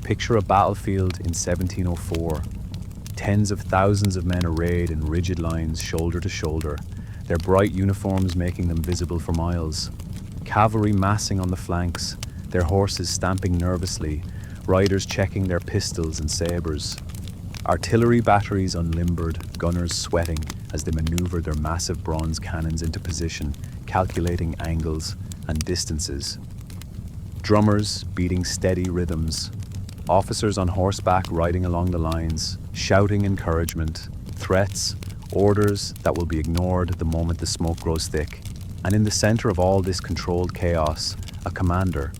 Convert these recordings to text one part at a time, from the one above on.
Picture a battlefield in 1704. Tens of thousands of men arrayed in rigid lines, shoulder to shoulder, their bright uniforms making them visible for miles. Cavalry massing on the flanks, their horses stamping nervously, riders checking their pistols and sabres. Artillery batteries unlimbered, gunners sweating as they maneuvered their massive bronze cannons into position, calculating angles and distances. Drummers beating steady rhythms, officers on horseback riding along the lines, shouting encouragement, threats, orders that will be ignored the moment the smoke grows thick. And in the center of all this controlled chaos, a commander,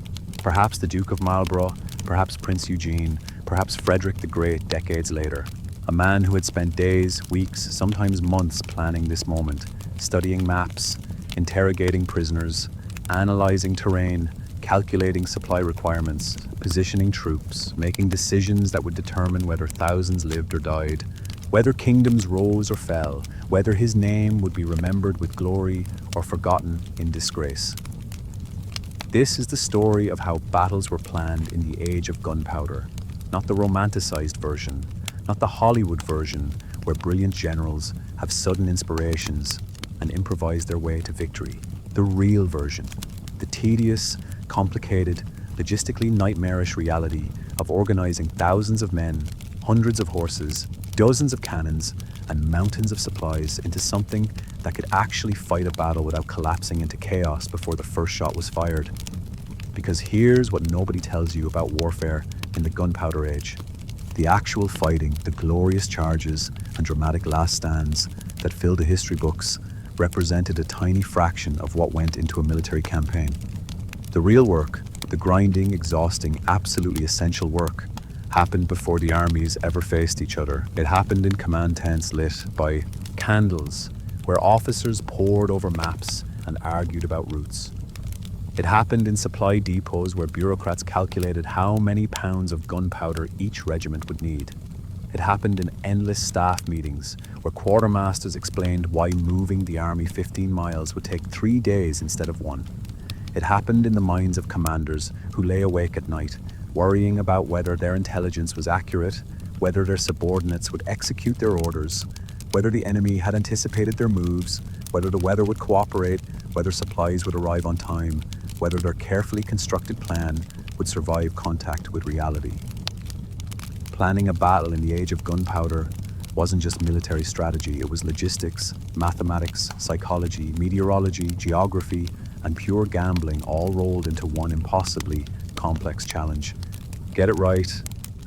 perhaps the Duke of Marlborough, perhaps Prince Eugene, perhaps Frederick the Great decades later. A man who had spent days, weeks, sometimes months planning this moment, studying maps, interrogating prisoners, analyzing terrain, calculating supply requirements, positioning troops, making decisions that would determine whether thousands lived or died, whether kingdoms rose or fell, whether his name would be remembered with glory or forgotten in disgrace. This is the story of how battles were planned in the age of gunpowder, not the romanticized version, not the Hollywood version where brilliant generals have sudden inspirations and improvise their way to victory. The real version, the tedious, complicated, logistically nightmarish reality of organizing thousands of men, hundreds of horses, dozens of cannons, and mountains of supplies into something that could actually fight a battle without collapsing into chaos before the first shot was fired. Because here's what nobody tells you about warfare in the gunpowder age. The actual fighting, the glorious charges and dramatic last stands that filled the history books represented a tiny fraction of what went into a military campaign. The real work, the grinding, exhausting, absolutely essential work, happened before the armies ever faced each other. It happened in command tents lit by candles, where officers pored over maps and argued about routes. It happened in supply depots where bureaucrats calculated how many pounds of gunpowder each regiment would need. It happened in endless staff meetings where quartermasters explained why moving the army 15 miles would take 3 days instead of 1. It happened in the minds of commanders who lay awake at night, worrying about whether their intelligence was accurate, whether their subordinates would execute their orders, whether the enemy had anticipated their moves, whether the weather would cooperate, whether supplies would arrive on time, whether their carefully constructed plan would survive contact with reality. Planning a battle in the age of gunpowder wasn't just military strategy, it was logistics, mathematics, psychology, meteorology, geography, and pure gambling all rolled into one impossibly complex challenge. Get it right,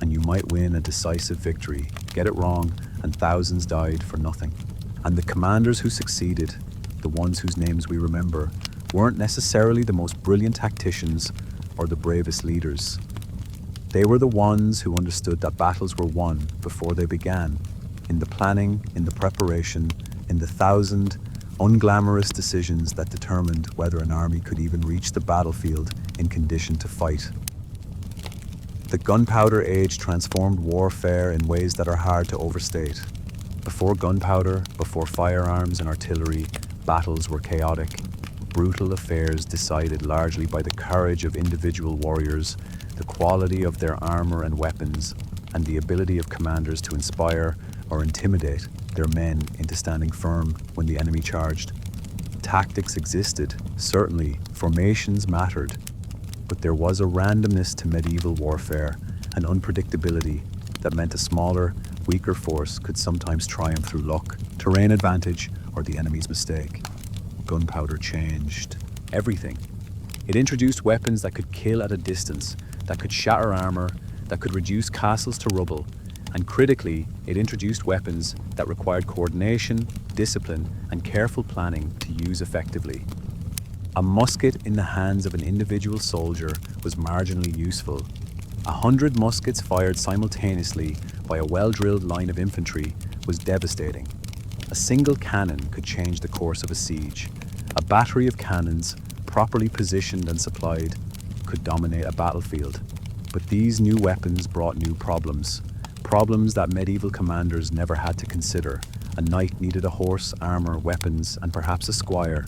and you might win a decisive victory. Get it wrong, and thousands died for nothing. And the commanders who succeeded, the ones whose names we remember, weren't necessarily the most brilliant tacticians or the bravest leaders. They were the ones who understood that battles were won before they began, in the planning, in the preparation, in the thousand unglamorous decisions that determined whether an army could even reach the battlefield in condition to fight. The gunpowder age transformed warfare in ways that are hard to overstate. Before gunpowder, before firearms and artillery, battles were chaotic, brutal affairs decided largely by the courage of individual warriors, the quality of their armor and weapons, and the ability of commanders to inspire or intimidate their men into standing firm when the enemy charged. Tactics existed, certainly, formations mattered, but there was a randomness to medieval warfare, an unpredictability that meant a smaller, weaker force could sometimes triumph through luck, terrain advantage, or the enemy's mistake. Gunpowder changed everything. It introduced weapons that could kill at a distance, that could shatter armor, that could reduce castles to rubble, and critically, it introduced weapons that required coordination, discipline, and careful planning to use effectively. A musket in the hands of an individual soldier was marginally useful. 100 muskets fired simultaneously by a well-drilled line of infantry was devastating. A single cannon could change the course of a siege. A battery of cannons, properly positioned and supplied, could dominate a battlefield. But these new weapons brought new problems. Problems that medieval commanders never had to consider. A knight needed a horse, armor, weapons, and perhaps a squire.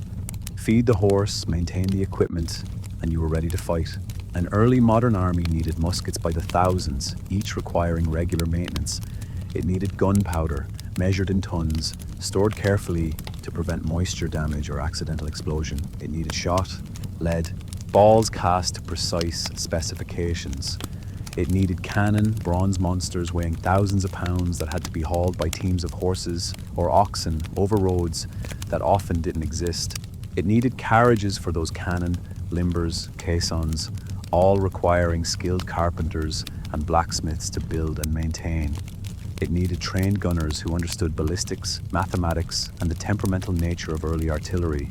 Feed the horse, maintain the equipment, and you were ready to fight. An early modern army needed muskets by the thousands, each requiring regular maintenance. It needed gunpowder, measured in tons, stored carefully to prevent moisture damage or accidental explosion. It needed shot, lead, balls cast to precise specifications. It needed cannon, bronze monsters weighing thousands of pounds that had to be hauled by teams of horses or oxen over roads that often didn't exist. It needed carriages for those cannon, limbers, caissons, all requiring skilled carpenters and blacksmiths to build and maintain. It needed trained gunners who understood ballistics, mathematics, and the temperamental nature of early artillery.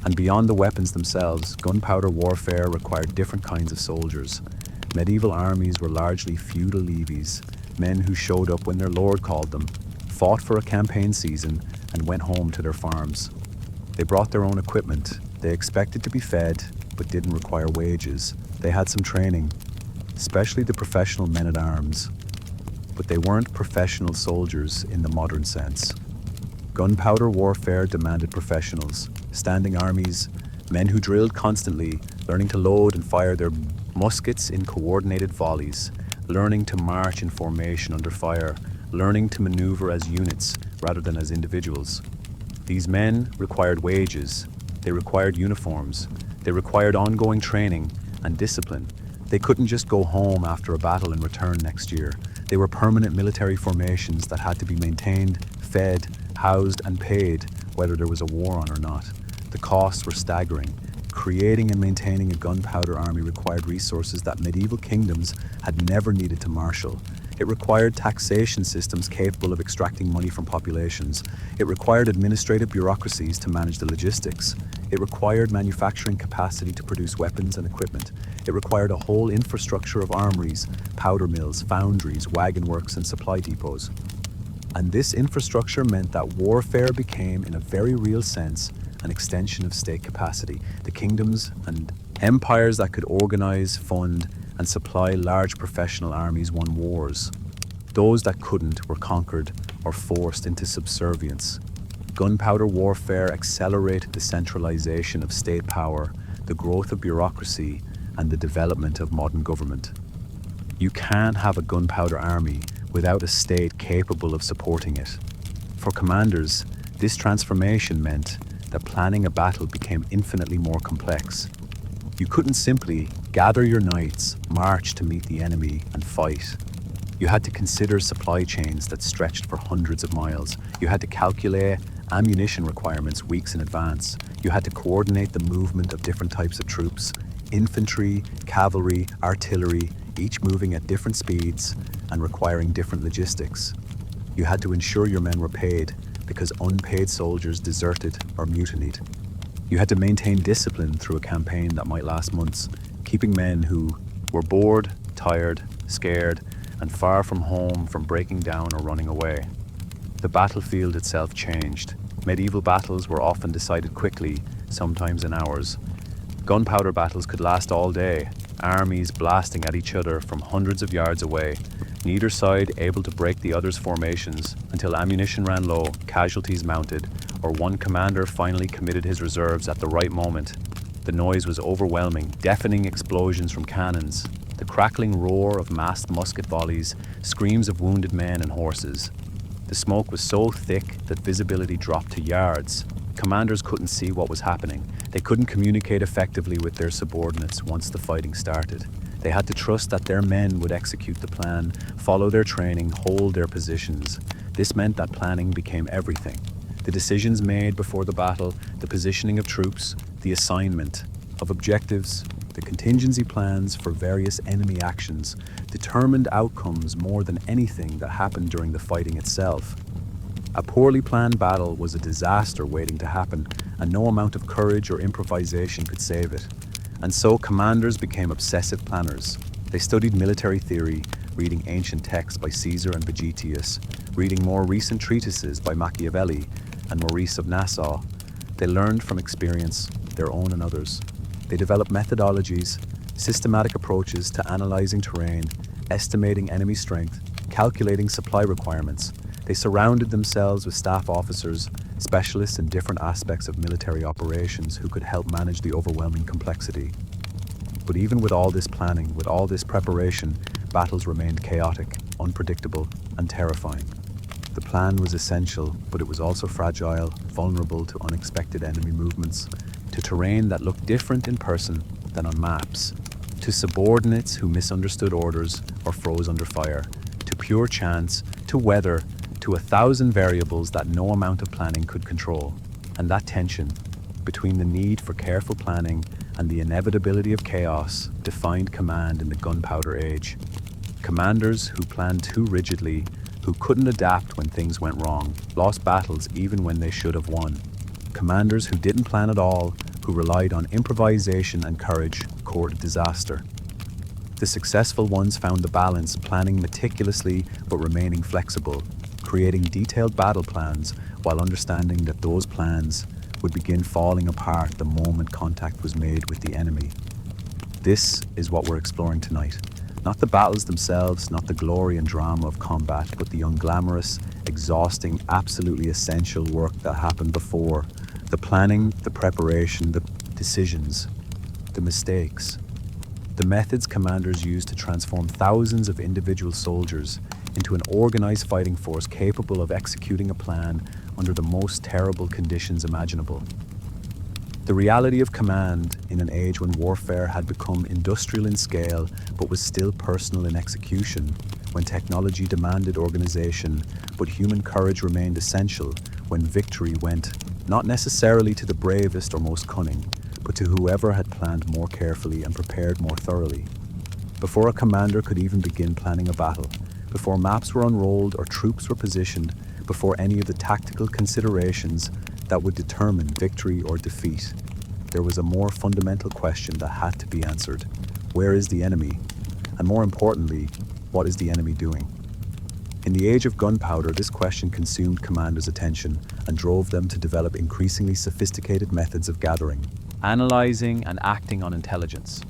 And beyond the weapons themselves, gunpowder warfare required different kinds of soldiers. Medieval armies were largely feudal levies, men who showed up when their lord called them, fought for a campaign season, and went home to their farms. They brought their own equipment. They expected to be fed, but didn't require wages. They had some training, especially the professional men-at-arms. But they weren't professional soldiers in the modern sense. Gunpowder warfare demanded professionals, standing armies, men who drilled constantly, learning to load and fire their muskets in coordinated volleys, learning to march in formation under fire, learning to maneuver as units rather than as individuals. These men required wages, they required uniforms, they required ongoing training and discipline. They couldn't just go home after a battle and return next year. They were permanent military formations that had to be maintained, fed, housed, and paid, whether there was a war on or not. The costs were staggering. Creating and maintaining a gunpowder army required resources that medieval kingdoms had never needed to marshal. It required taxation systems capable of extracting money from populations. It required administrative bureaucracies to manage the logistics. It required manufacturing capacity to produce weapons and equipment. It required a whole infrastructure of armories, powder mills, foundries, wagon works, and supply depots. And this infrastructure meant that warfare became, in a very real sense, an extension of state capacity. The kingdoms and empires that could organize, fund, and supply large professional armies won wars. Those that couldn't were conquered or forced into subservience. Gunpowder warfare accelerated the centralization of state power, the growth of bureaucracy, and the development of modern government. You can't have a gunpowder army without a state capable of supporting it. For commanders, this transformation meant that planning a battle became infinitely more complex. You couldn't simply gather your knights, march to meet the enemy, and fight. You had to consider supply chains that stretched for hundreds of miles. You had to calculate ammunition requirements weeks in advance. You had to coordinate the movement of different types of troops, infantry, cavalry, artillery, each moving at different speeds and requiring different logistics. You had to ensure your men were paid, because unpaid soldiers deserted or mutinied. You had to maintain discipline through a campaign that might last months, keeping men who were bored, tired, scared, and far from home from breaking down or running away. The battlefield itself changed. Medieval battles were often decided quickly, sometimes in hours. Gunpowder battles could last all day, armies blasting at each other from hundreds of yards away, neither side able to break the other's formations until ammunition ran low, casualties mounted, or one commander finally committed his reserves at the right moment. The noise was overwhelming, deafening explosions from cannons, the crackling roar of massed musket volleys, screams of wounded men and horses. The smoke was so thick that visibility dropped to yards. Commanders couldn't see what was happening. They couldn't communicate effectively with their subordinates once the fighting started. They had to trust that their men would execute the plan, follow their training, hold their positions. This meant that planning became everything. The decisions made before the battle, the positioning of troops, the assignment of objectives, the contingency plans for various enemy actions determined outcomes more than anything that happened during the fighting itself. A poorly planned battle was a disaster waiting to happen, and no amount of courage or improvisation could save it. And so commanders became obsessive planners. They studied military theory, reading ancient texts by Caesar and Vegetius, reading more recent treatises by Machiavelli and Maurice of Nassau. They learned from experience, their own and others. They developed methodologies, systematic approaches to analyzing terrain, estimating enemy strength, calculating supply requirements. They surrounded themselves with staff officers, specialists in different aspects of military operations who could help manage the overwhelming complexity. But even with all this planning, with all this preparation, battles remained chaotic, unpredictable, and terrifying. The plan was essential, but it was also fragile, vulnerable to unexpected enemy movements, to terrain that looked different in person than on maps, to subordinates who misunderstood orders or froze under fire, to pure chance, to weather, to 1,000 variables that no amount of planning could control. And that tension, between the need for careful planning and the inevitability of chaos, defined command in the Gunpowder Age. Commanders who planned too rigidly, who couldn't adapt when things went wrong, lost battles even when they should have won. Commanders who didn't plan at all, who relied on improvisation and courage, courted disaster. The successful ones found the balance, planning meticulously but remaining flexible, creating detailed battle plans while understanding that those plans would begin falling apart the moment contact was made with the enemy. This is what we're exploring tonight. Not the battles themselves, not the glory and drama of combat, but the unglamorous, exhausting, absolutely essential work that happened before. The planning, the preparation, the decisions, the mistakes. The methods commanders used to transform thousands of individual soldiers into an organized fighting force capable of executing a plan under the most terrible conditions imaginable. The reality of command in an age when warfare had become industrial in scale but was still personal in execution, when technology demanded organization but human courage remained essential, when victory went not necessarily to the bravest or most cunning, but to whoever had planned more carefully and prepared more thoroughly. Before a commander could even begin planning a battle, before maps were unrolled or troops were positioned, before any of the tactical considerations that would determine victory or defeat, there was a more fundamental question that had to be answered. Where is the enemy? And more importantly, what is the enemy doing? In the age of gunpowder, this question consumed commanders' attention and drove them to develop increasingly sophisticated methods of gathering, analyzing and acting on intelligence.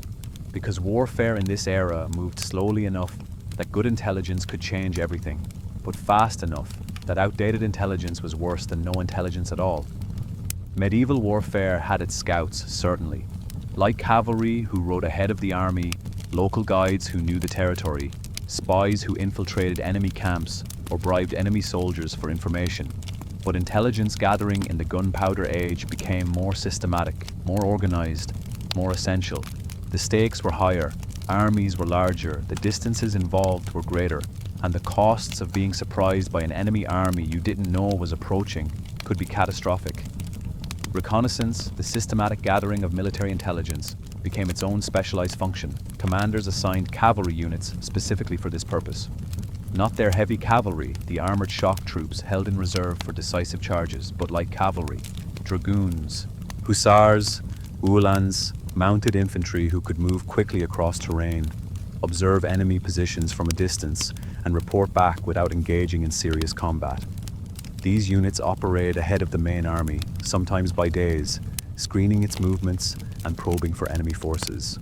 Because warfare in this era moved slowly enough that good intelligence could change everything, but fast enough that outdated intelligence was worse than no intelligence at all. Medieval warfare had its scouts, certainly. Light cavalry who rode ahead of the army, local guides who knew the territory, spies who infiltrated enemy camps or bribed enemy soldiers for information. But intelligence gathering in the Gunpowder Age became more systematic, more organized, more essential. The stakes were higher, armies were larger, the distances involved were greater, and the costs of being surprised by an enemy army you didn't know was approaching could be catastrophic. Reconnaissance, the systematic gathering of military intelligence, became its own specialized function. Commanders assigned cavalry units specifically for this purpose. Not their heavy cavalry, the armored shock troops held in reserve for decisive charges, but like cavalry, dragoons, hussars, uhlans, mounted infantry who could move quickly across terrain, observe enemy positions from a distance, and report back without engaging in serious combat. These units operated ahead of the main army, sometimes by days, screening its movements and probing for enemy forces.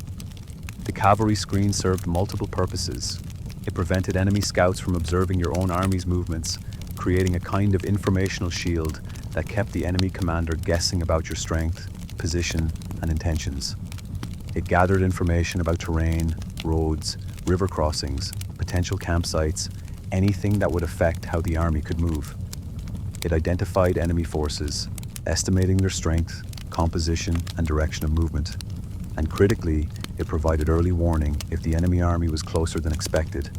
The cavalry screen served multiple purposes. It prevented enemy scouts from observing your own army's movements, creating a kind of informational shield that kept the enemy commander guessing about your strength, position, and intentions. It gathered information about terrain, roads, river crossings, potential campsites, anything that would affect how the army could move. It identified enemy forces, estimating their strength, composition, and direction of movement. And critically, it provided early warning if the enemy army was closer than expected,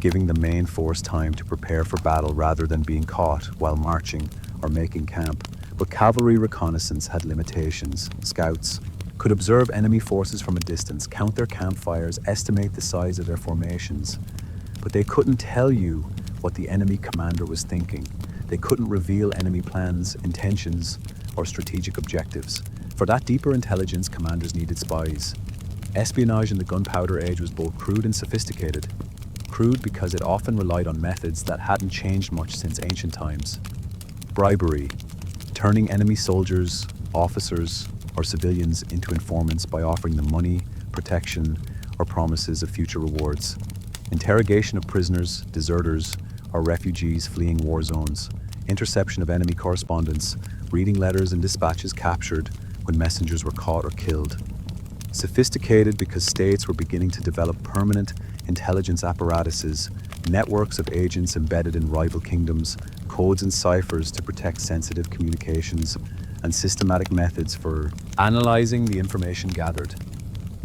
giving the main force time to prepare for battle rather than being caught while marching or making camp. But cavalry reconnaissance had limitations. Scouts could observe enemy forces from a distance, count their campfires, estimate the size of their formations, but they couldn't tell you what the enemy commander was thinking. They couldn't reveal enemy plans, intentions, or strategic objectives. For that deeper intelligence, commanders needed spies. Espionage in the Gunpowder Age was both crude and sophisticated. Crude because it often relied on methods that hadn't changed much since ancient times. Bribery, turning enemy soldiers, officers, or civilians into informants by offering them money, protection, or promises of future rewards. Interrogation of prisoners, deserters, or refugees fleeing war zones. Interception of enemy correspondence, reading letters and dispatches captured when messengers were caught or killed. Sophisticated because states were beginning to develop permanent intelligence apparatuses, networks of agents embedded in rival kingdoms, codes and ciphers to protect sensitive communications, and systematic methods for analyzing the information gathered.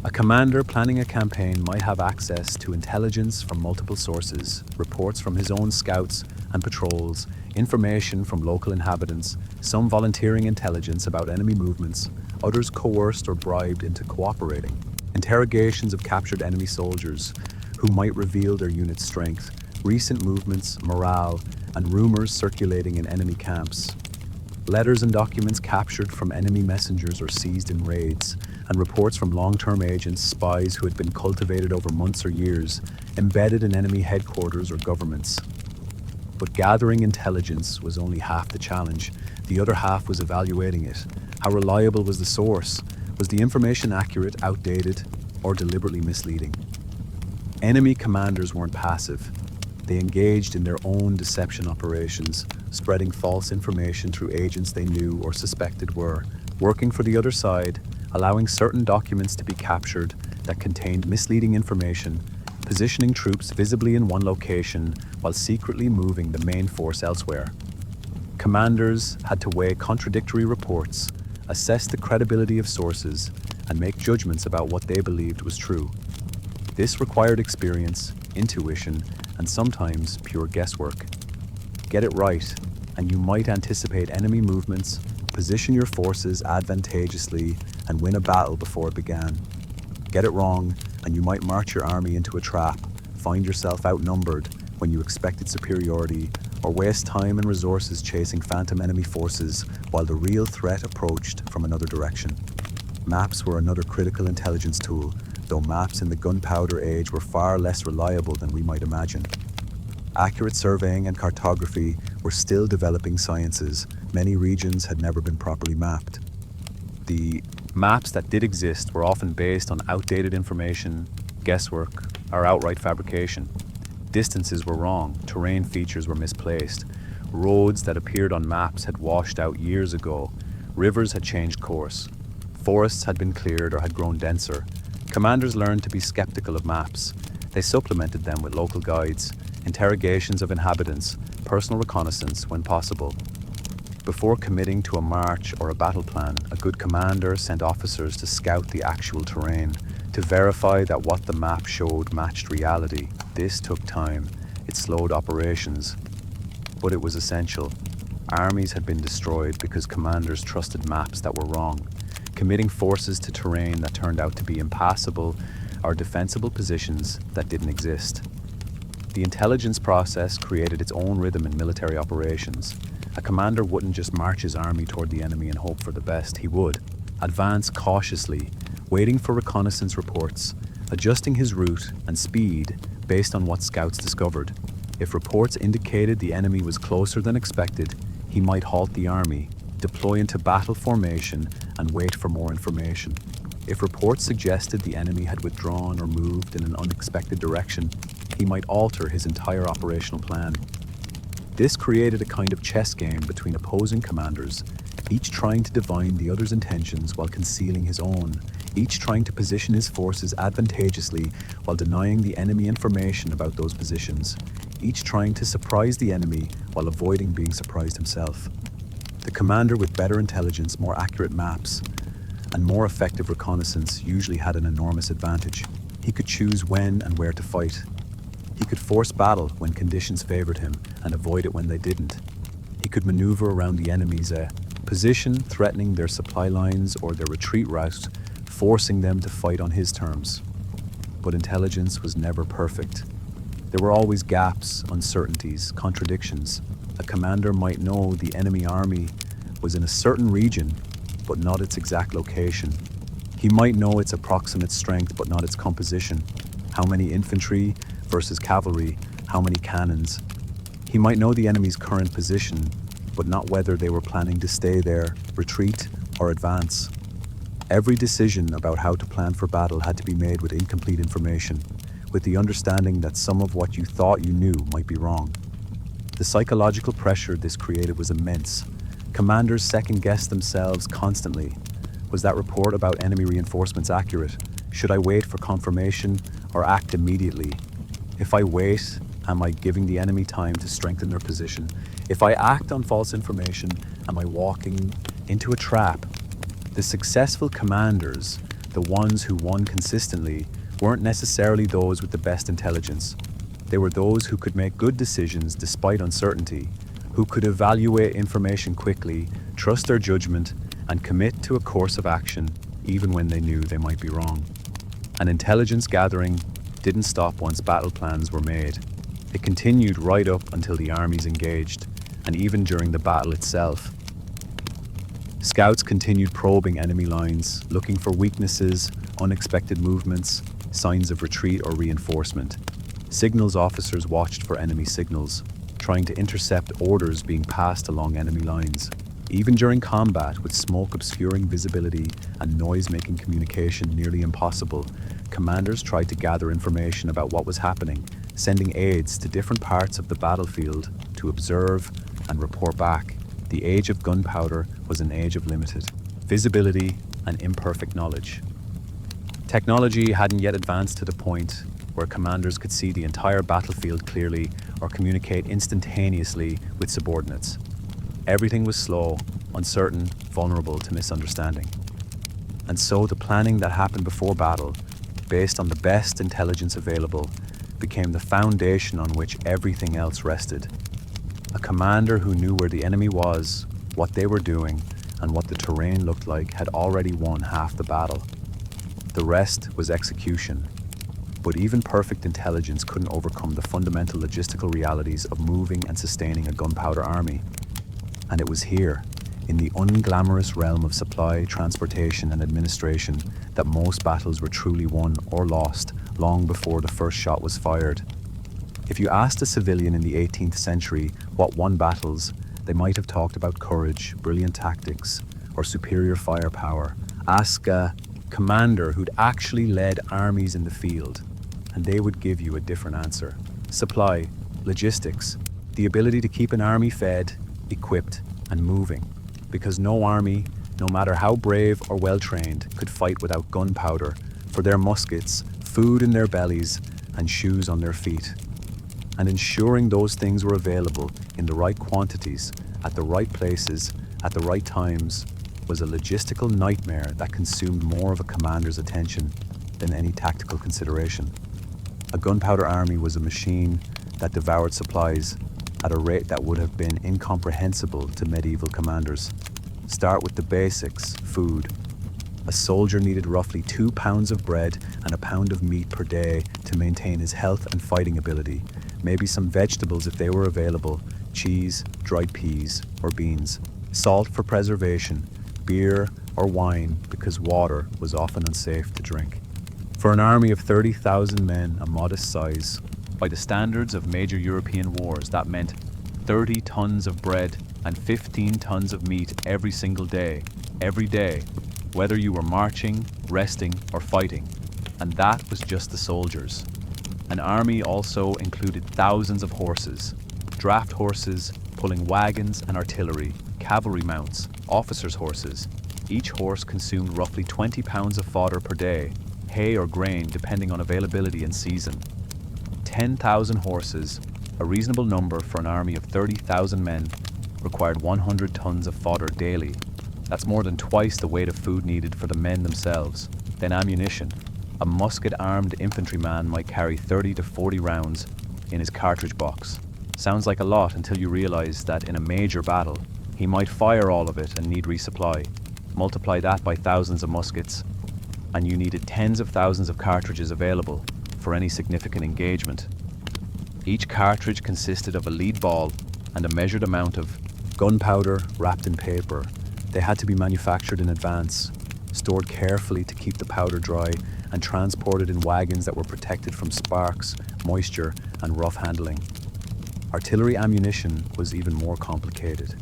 A commander planning a campaign might have access to intelligence from multiple sources, reports from his own scouts and patrols, information from local inhabitants, some volunteering intelligence about enemy movements, others coerced or bribed into cooperating, interrogations of captured enemy soldiers who might reveal their unit's strength, recent movements, morale, and rumors circulating in enemy camps, letters and documents captured from enemy messengers or seized in raids, and reports from long-term agents, spies who had been cultivated over months or years, embedded in enemy headquarters or governments. But gathering intelligence was only half the challenge. The other half was evaluating it. How reliable was the source? Was the information accurate, outdated, or deliberately misleading? Enemy commanders weren't passive. They engaged in their own deception operations, spreading false information through agents they knew or suspected were working for the other side, allowing certain documents to be captured that contained misleading information, positioning troops visibly in one location while secretly moving the main force elsewhere. Commanders had to weigh contradictory reports, assess the credibility of sources, and make judgments about what they believed was true. This required experience, intuition, and sometimes pure guesswork. Get it right, and you might anticipate enemy movements, position your forces advantageously, and win a battle before it began. Get it wrong, and you might march your army into a trap, find yourself outnumbered when you expected superiority, or waste time and resources chasing phantom enemy forces while the real threat approached from another direction. Maps were another critical intelligence tool, though maps in the gunpowder age were far less reliable than we might imagine. Accurate surveying and cartography were still developing sciences. Many regions had never been properly mapped. The maps that did exist were often based on outdated information, guesswork, or outright fabrication. Distances were wrong, terrain features were misplaced, roads that appeared on maps had washed out years ago, rivers had changed course, forests had been cleared or had grown denser. Commanders learned to be skeptical of maps. They supplemented them with local guides, interrogations of inhabitants, personal reconnaissance when possible. Before committing to a march or a battle plan, a good commander sent officers to scout the actual terrain, to verify that what the map showed matched reality. This took time. It slowed operations. But it was essential. Armies had been destroyed because commanders trusted maps that were wrong, committing forces to terrain that turned out to be impassable or defensible positions that didn't exist. The intelligence process created its own rhythm in military operations. A commander wouldn't just march his army toward the enemy and hope for the best. He would advance cautiously, waiting for reconnaissance reports, adjusting his route and speed based on what scouts discovered. If reports indicated the enemy was closer than expected, he might halt the army, deploy into battle formation, and wait for more information. If reports suggested the enemy had withdrawn or moved in an unexpected direction, he might alter his entire operational plan. This created a kind of chess game between opposing commanders, each trying to divine the other's intentions while concealing his own, each trying to position his forces advantageously while denying the enemy information about those positions, each trying to surprise the enemy while avoiding being surprised himself. The commander with better intelligence, more accurate maps, and more effective reconnaissance usually had an enormous advantage. He could choose when and where to fight. He could force battle when conditions favored him and avoid it when they didn't. He could maneuver around the enemy's position, threatening their supply lines or their retreat route, forcing them to fight on his terms. But intelligence was never perfect. There were always gaps, uncertainties, contradictions. A commander might know the enemy army was in a certain region, but not its exact location. He might know its approximate strength, but not its composition. How many infantry versus cavalry, how many cannons. He might know the enemy's current position, but not whether they were planning to stay there, retreat, or advance. Every decision about how to plan for battle had to be made with incomplete information, with the understanding that some of what you thought you knew might be wrong. The psychological pressure this created was immense. Commanders second-guessed themselves constantly. Was that report about enemy reinforcements accurate? Should I wait for confirmation or act immediately? If I wait, am I giving the enemy time to strengthen their position? If I act on false information, am I walking into a trap? The successful commanders, the ones who won consistently, weren't necessarily those with the best intelligence. They were those who could make good decisions despite uncertainty, who could evaluate information quickly, trust their judgment, and commit to a course of action even when they knew they might be wrong. And intelligence gathering didn't stop once battle plans were made. It continued right up until the armies engaged, and even during the battle itself. Scouts continued probing enemy lines, looking for weaknesses, unexpected movements, signs of retreat or reinforcement. Signals officers watched for enemy signals, trying to intercept orders being passed along enemy lines. Even during combat, with smoke obscuring visibility and noise making communication nearly impossible, commanders tried to gather information about what was happening, sending aides to different parts of the battlefield to observe and report back. The age of gunpowder was an age of limited visibility and imperfect knowledge. Technology hadn't yet advanced to the point where commanders could see the entire battlefield clearly or communicate instantaneously with subordinates. Everything was slow, uncertain, vulnerable to misunderstanding. And so the planning that happened before battle, based on the best intelligence available, became the foundation on which everything else rested. A commander who knew where the enemy was, what they were doing, and what the terrain looked like had already won half the battle. The rest was execution. But even perfect intelligence couldn't overcome the fundamental logistical realities of moving and sustaining a gunpowder army. And it was here, in the unglamorous realm of supply, transportation, and administration, that most battles were truly won or lost long before the first shot was fired. If you asked a civilian in the 18th century what won battles, they might have talked about courage, brilliant tactics, or superior firepower. Ask a commander who'd actually led armies in the field, and they would give you a different answer. Supply, logistics, the ability to keep an army fed, equipped, and moving. Because no army, no matter how brave or well-trained, could fight without gunpowder for their muskets, food in their bellies, and shoes on their feet. And ensuring those things were available in the right quantities, at the right places, at the right times, was a logistical nightmare that consumed more of a commander's attention than any tactical consideration. A gunpowder army was a machine that devoured supplies at a rate that would have been incomprehensible to medieval commanders. Start with the basics: food. A soldier needed roughly 2 pounds of bread and a pound of meat per day to maintain his health and fighting ability. Maybe some vegetables if they were available, cheese, dried peas, or beans. Salt for preservation, beer or wine because water was often unsafe to drink. For an army of 30,000 men, a modest size, by the standards of major European wars, that meant 30 tons of bread and 15 tons of meat every single day, every day, whether you were marching, resting, or fighting. And that was just the soldiers. An army also included thousands of horses, draft horses, pulling wagons and artillery, cavalry mounts, officers' horses. Each horse consumed roughly 20 pounds of fodder per day, hay or grain depending on availability and season. 10,000 horses, a reasonable number for an army of 30,000 men, required 100 tons of fodder daily. That's more than twice the weight of food needed for the men themselves. Then ammunition. A musket-armed infantryman might carry 30 to 40 rounds in his cartridge box. Sounds like a lot until you realize that in a major battle, he might fire all of it and need resupply. Multiply that by thousands of muskets, and you needed tens of thousands of cartridges available for any significant engagement. Each cartridge consisted of a lead ball and a measured amount of gunpowder wrapped in paper. They had to be manufactured in advance, stored carefully to keep the powder dry, and transported in wagons that were protected from sparks, moisture, and rough handling. Artillery ammunition was even more complicated.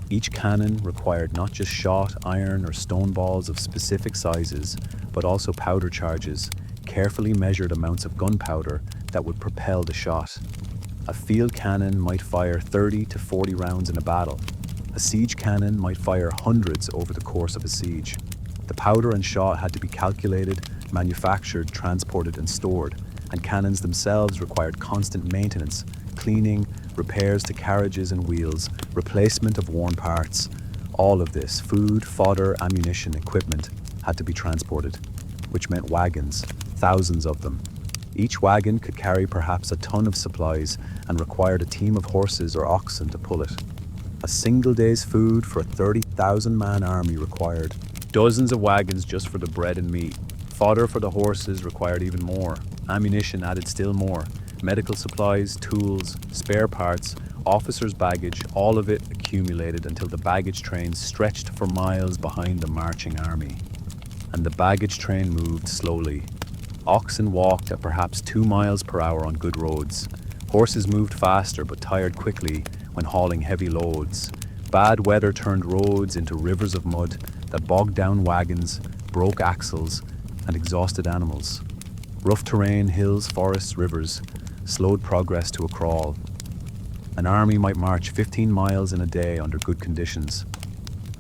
Each cannon required not just shot, iron, or stone balls of specific sizes, but also powder charges, carefully measured amounts of gunpowder that would propel the shot. A field cannon might fire 30 to 40 rounds in a battle. A siege cannon might fire hundreds over the course of a siege. The powder and shot had to be calculated, manufactured, transported, and stored, and cannons themselves required constant maintenance, cleaning, repairs to carriages and wheels, replacement of worn parts. All of this, food, fodder, ammunition, equipment, had to be transported, which meant wagons, thousands of them. Each wagon could carry perhaps a ton of supplies and required a team of horses or oxen to pull it. A single day's food for a 30,000-man army required dozens of wagons just for the bread and meat. Fodder for the horses required even more. Ammunition added still more. Medical supplies, tools, spare parts, officers' baggage, all of it accumulated until the baggage trains stretched for miles behind the marching army. And the baggage train moved slowly. Oxen walked at perhaps 2 miles per hour on good roads. Horses moved faster but tired quickly when hauling heavy loads. Bad weather turned roads into rivers of mud that bogged down wagons, broke axles, and exhausted animals. Rough terrain, hills, forests, rivers, slowed progress to a crawl. An army might march 15 miles in a day under good conditions.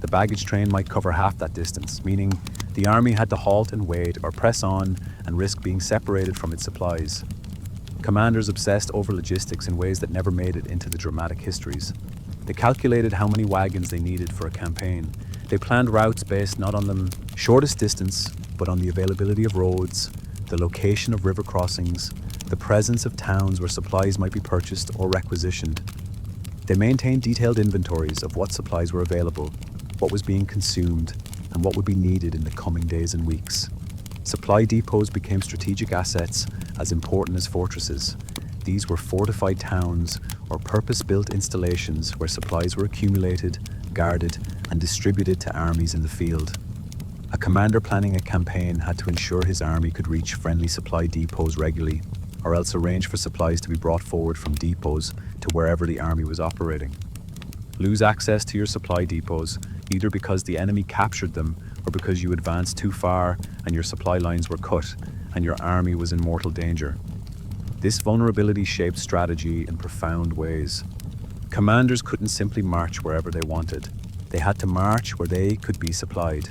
The baggage train might cover half that distance, meaning the army had to halt and wait or press on and risk being separated from its supplies. Commanders obsessed over logistics in ways that never made it into the dramatic histories. They calculated how many wagons they needed for a campaign. They planned routes based not on the shortest distance, but on the availability of roads, the location of river crossings, the presence of towns where supplies might be purchased or requisitioned. They maintained detailed inventories of what supplies were available, what was being consumed, and what would be needed in the coming days and weeks. Supply depots became strategic assets as important as fortresses. These were fortified towns or purpose-built installations where supplies were accumulated, guarded, and distributed to armies in the field. A commander planning a campaign had to ensure his army could reach friendly supply depots regularly, or else arrange for supplies to be brought forward from depots to wherever the army was operating. Lose access to your supply depots, either because the enemy captured them or because you advanced too far and your supply lines were cut and your army was in mortal danger. This vulnerability shaped strategy in profound ways. Commanders couldn't simply march wherever they wanted. They had to march where they could be supplied.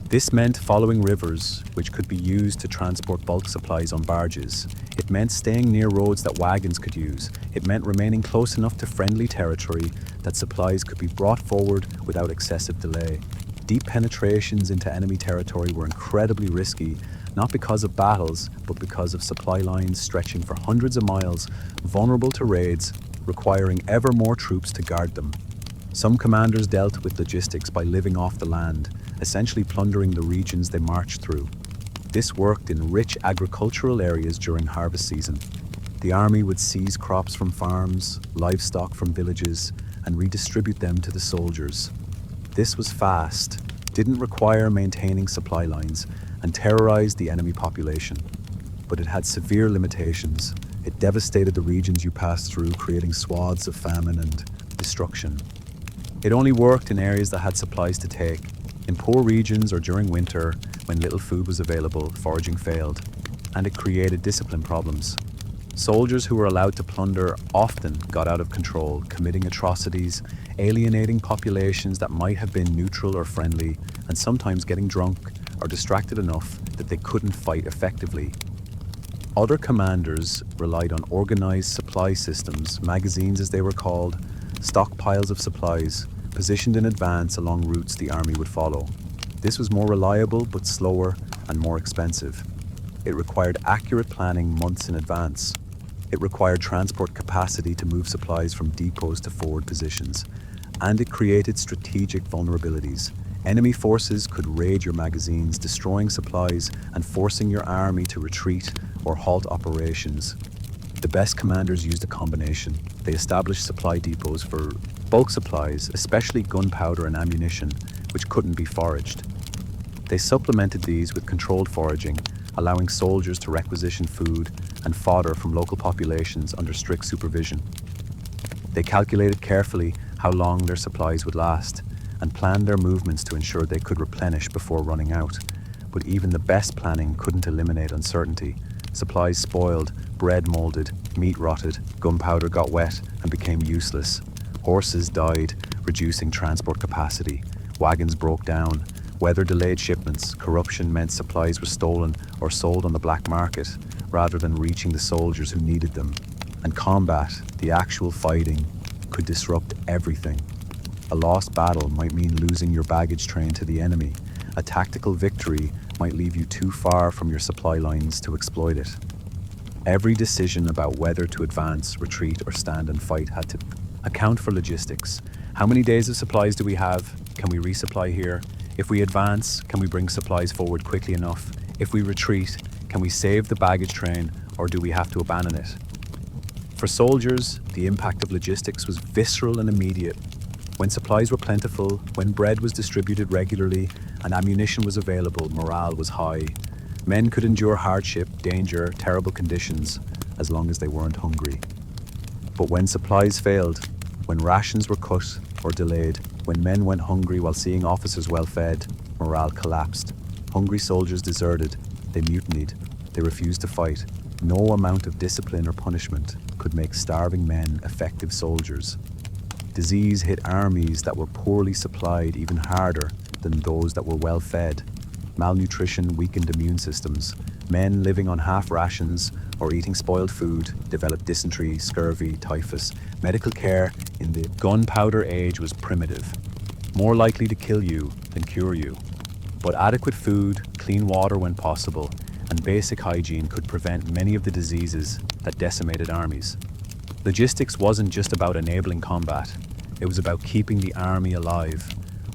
This meant following rivers, which could be used to transport bulk supplies on barges. It meant staying near roads that wagons could use. It meant remaining close enough to friendly territory that supplies could be brought forward without excessive delay. Deep penetrations into enemy territory were incredibly risky, not because of battles, but because of supply lines stretching for hundreds of miles, vulnerable to raids, requiring ever more troops to guard them. Some commanders dealt with logistics by living off the land, essentially plundering the regions they marched through. This worked in rich agricultural areas during harvest season. The army would seize crops from farms, livestock from villages, and redistribute them to the soldiers. This was fast, didn't require maintaining supply lines, and terrorized the enemy population. But it had severe limitations. It devastated the regions you passed through, creating swaths of famine and destruction. It only worked in areas that had supplies to take. In poor regions or during winter, when little food was available, foraging failed, and it created discipline problems. Soldiers who were allowed to plunder often got out of control, committing atrocities, alienating populations that might have been neutral or friendly, and sometimes getting drunk or distracted enough that they couldn't fight effectively. Other commanders relied on organized supply systems, magazines as they were called, stockpiles of supplies, positioned in advance along routes the army would follow. This was more reliable but slower and more expensive. It required accurate planning months in advance. It required transport capacity to move supplies from depots to forward positions. And it created strategic vulnerabilities. Enemy forces could raid your magazines, destroying supplies and forcing your army to retreat or halt operations. The best commanders used a combination. They established supply depots for bulk supplies, especially gunpowder and ammunition, which couldn't be foraged. They supplemented these with controlled foraging, allowing soldiers to requisition food and fodder from local populations under strict supervision. They calculated carefully how long their supplies would last and planned their movements to ensure they could replenish before running out. But even the best planning couldn't eliminate uncertainty. Supplies spoiled, bread molded, meat rotted, gunpowder got wet and became useless. Horses died, reducing transport capacity. Wagons broke down. Weather delayed shipments, corruption meant supplies were stolen or sold on the black market rather than reaching the soldiers who needed them. And combat, the actual fighting, could disrupt everything. A lost battle might mean losing your baggage train to the enemy. A tactical victory might leave you too far from your supply lines to exploit it. Every decision about whether to advance, retreat, or stand and fight had to account for logistics. How many days of supplies do we have? Can we resupply here? If we advance, can we bring supplies forward quickly enough? If we retreat, can we save the baggage train, or do we have to abandon it? For soldiers, the impact of logistics was visceral and immediate. When supplies were plentiful, when bread was distributed regularly, and ammunition was available, morale was high. Men could endure hardship, danger, terrible conditions, as long as they weren't hungry. But when supplies failed, when rations were cut or delayed, when men went hungry while seeing officers well fed, morale collapsed. Hungry soldiers deserted, they mutinied, they refused to fight. No amount of discipline or punishment could make starving men effective soldiers. Disease hit armies that were poorly supplied even harder than those that were well fed. Malnutrition weakened immune systems. Men living on half rations or eating spoiled food developed dysentery, scurvy, typhus. Medical care in the gunpowder age was primitive, more likely to kill you than cure you. But adequate food, clean water when possible, and basic hygiene could prevent many of the diseases that decimated armies. Logistics wasn't just about enabling combat, it was about keeping the army alive.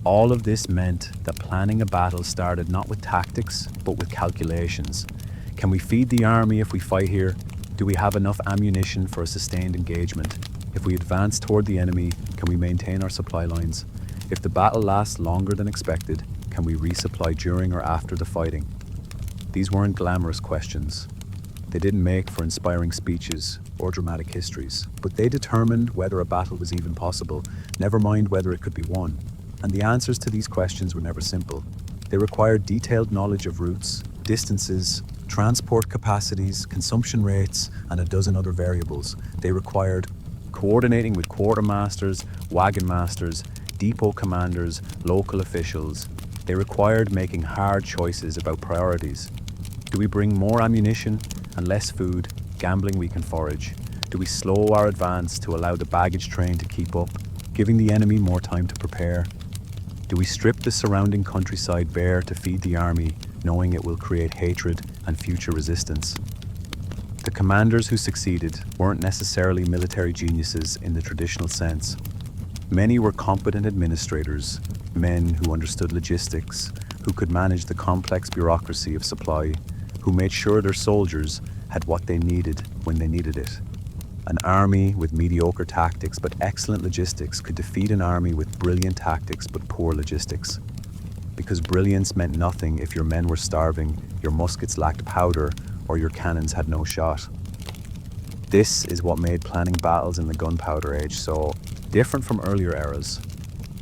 All of this meant that planning a battle started not with tactics, but with calculations. Can we feed the army if we fight here? Do we have enough ammunition for a sustained engagement? If we advance toward the enemy, can we maintain our supply lines? If the battle lasts longer than expected, can we resupply during or after the fighting? These weren't glamorous questions. They didn't make for inspiring speeches or dramatic histories, but they determined whether a battle was even possible, never mind whether it could be won. And the answers to these questions were never simple. They required detailed knowledge of routes, distances, transport capacities, consumption rates, and a dozen other variables. They required coordinating with quartermasters, wagon masters, depot commanders, local officials. They required making hard choices about priorities. Do we bring more ammunition and less food, gambling we can forage? Do we slow our advance to allow the baggage train to keep up, giving the enemy more time to prepare? Do we strip the surrounding countryside bare to feed the army, knowing it will create hatred and future resistance? The commanders who succeeded weren't necessarily military geniuses in the traditional sense. Many were competent administrators, men who understood logistics, who could manage the complex bureaucracy of supply, who made sure their soldiers had what they needed when they needed it. An army with mediocre tactics but excellent logistics could defeat an army with brilliant tactics but poor logistics. Because brilliance meant nothing if your men were starving, your muskets lacked powder, or your cannons had no shot. This is what made planning battles in the Gunpowder Age so different from earlier eras.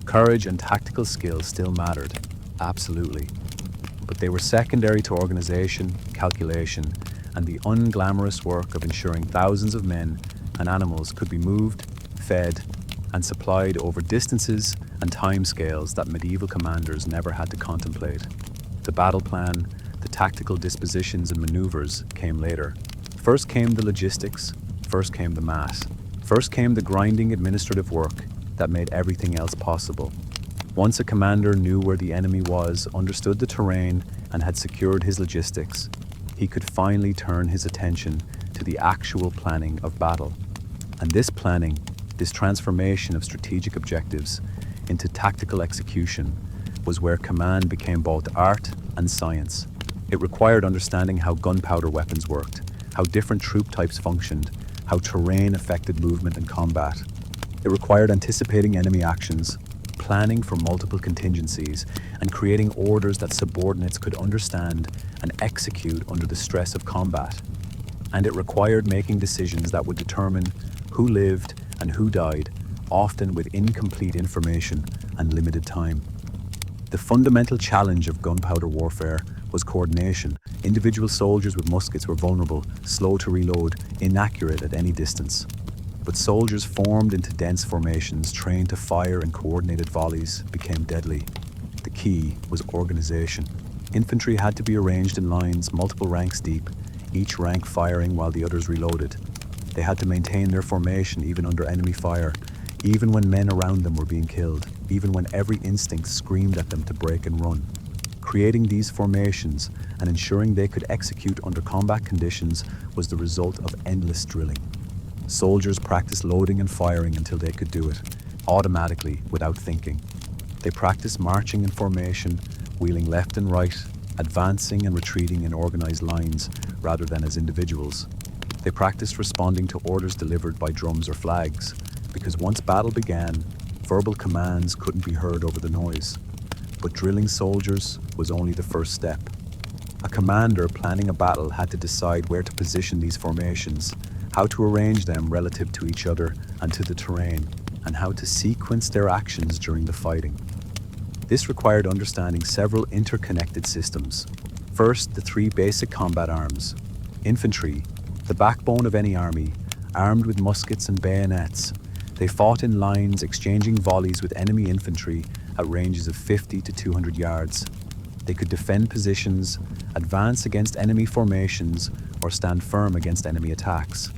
Courage and tactical skill still mattered, absolutely. But they were secondary to organization, calculation, and the unglamorous work of ensuring thousands of men and animals could be moved, fed, and supplied over distances and timescales that medieval commanders never had to contemplate. The battle plan, the tactical dispositions and maneuvers came later. First came the logistics, first came the math, first came the grinding administrative work that made everything else possible. Once a commander knew where the enemy was, understood the terrain, and had secured his logistics, he could finally turn his attention to the actual planning of battle. And this planning, this transformation of strategic objectives into tactical execution, was where command became both art and science. It required understanding how gunpowder weapons worked, how different troop types functioned, how terrain affected movement and combat. It required anticipating enemy actions, planning for multiple contingencies, and creating orders that subordinates could understand and execute under the stress of combat. And it required making decisions that would determine who lived and who died, often with incomplete information and limited time. The fundamental challenge of gunpowder warfare was coordination. Individual soldiers with muskets were vulnerable, slow to reload, inaccurate at any distance. But soldiers formed into dense formations, trained to fire in coordinated volleys, became deadly. The key was organization. Infantry had to be arranged in lines, multiple ranks deep, each rank firing while the others reloaded. They had to maintain their formation even under enemy fire, even when men around them were being killed, even when every instinct screamed at them to break and run. Creating these formations and ensuring they could execute under combat conditions was the result of endless drilling. Soldiers practiced loading and firing until they could do it, automatically, without thinking. They practiced marching in formation, wheeling left and right, advancing and retreating in organized lines rather than as individuals. They practiced responding to orders delivered by drums or flags, because once battle began, verbal commands couldn't be heard over the noise. But drilling soldiers was only the first step. A commander planning a battle had to decide where to position these formations, how to arrange them relative to each other and to the terrain, and how to sequence their actions during the fighting. This required understanding several interconnected systems. First, the three basic combat arms. Infantry, the backbone of any army, armed with muskets and bayonets. They fought in lines, exchanging volleys with enemy infantry at ranges of 50 to 200 yards. They could defend positions, advance against enemy formations, or stand firm against enemy attacks.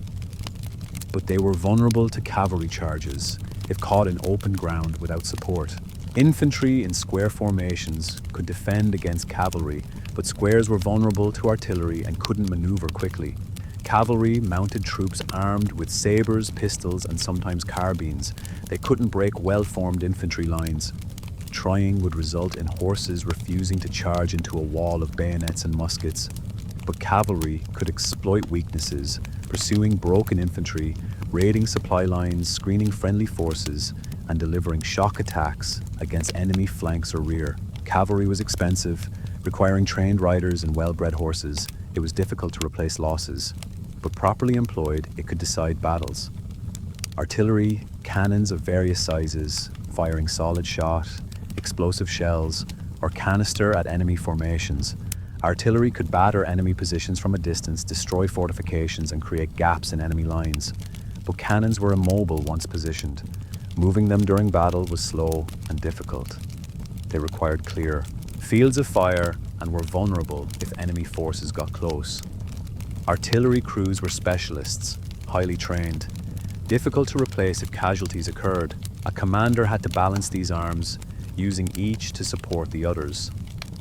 But they were vulnerable to cavalry charges if caught in open ground without support. Infantry in square formations could defend against cavalry, but squares were vulnerable to artillery and couldn't maneuver quickly. Cavalry mounted troops armed with sabers, pistols, and sometimes carbines. They couldn't break well-formed infantry lines. Trying would result in horses refusing to charge into a wall of bayonets and muskets. But cavalry could exploit weaknesses, pursuing broken infantry, raiding supply lines, screening friendly forces, and delivering shock attacks against enemy flanks or rear. Cavalry was expensive, requiring trained riders and well-bred horses. It was difficult to replace losses, but properly employed, it could decide battles. Artillery, cannons of various sizes, firing solid shot, explosive shells, or canister at enemy formations. Artillery could batter enemy positions from a distance, destroy fortifications, and create gaps in enemy lines. But cannons were immobile once positioned. Moving them during battle was slow and difficult. They required clear fields of fire and were vulnerable if enemy forces got close. Artillery crews were specialists, highly trained, difficult to replace if casualties occurred. A commander had to balance these arms, using each to support the others.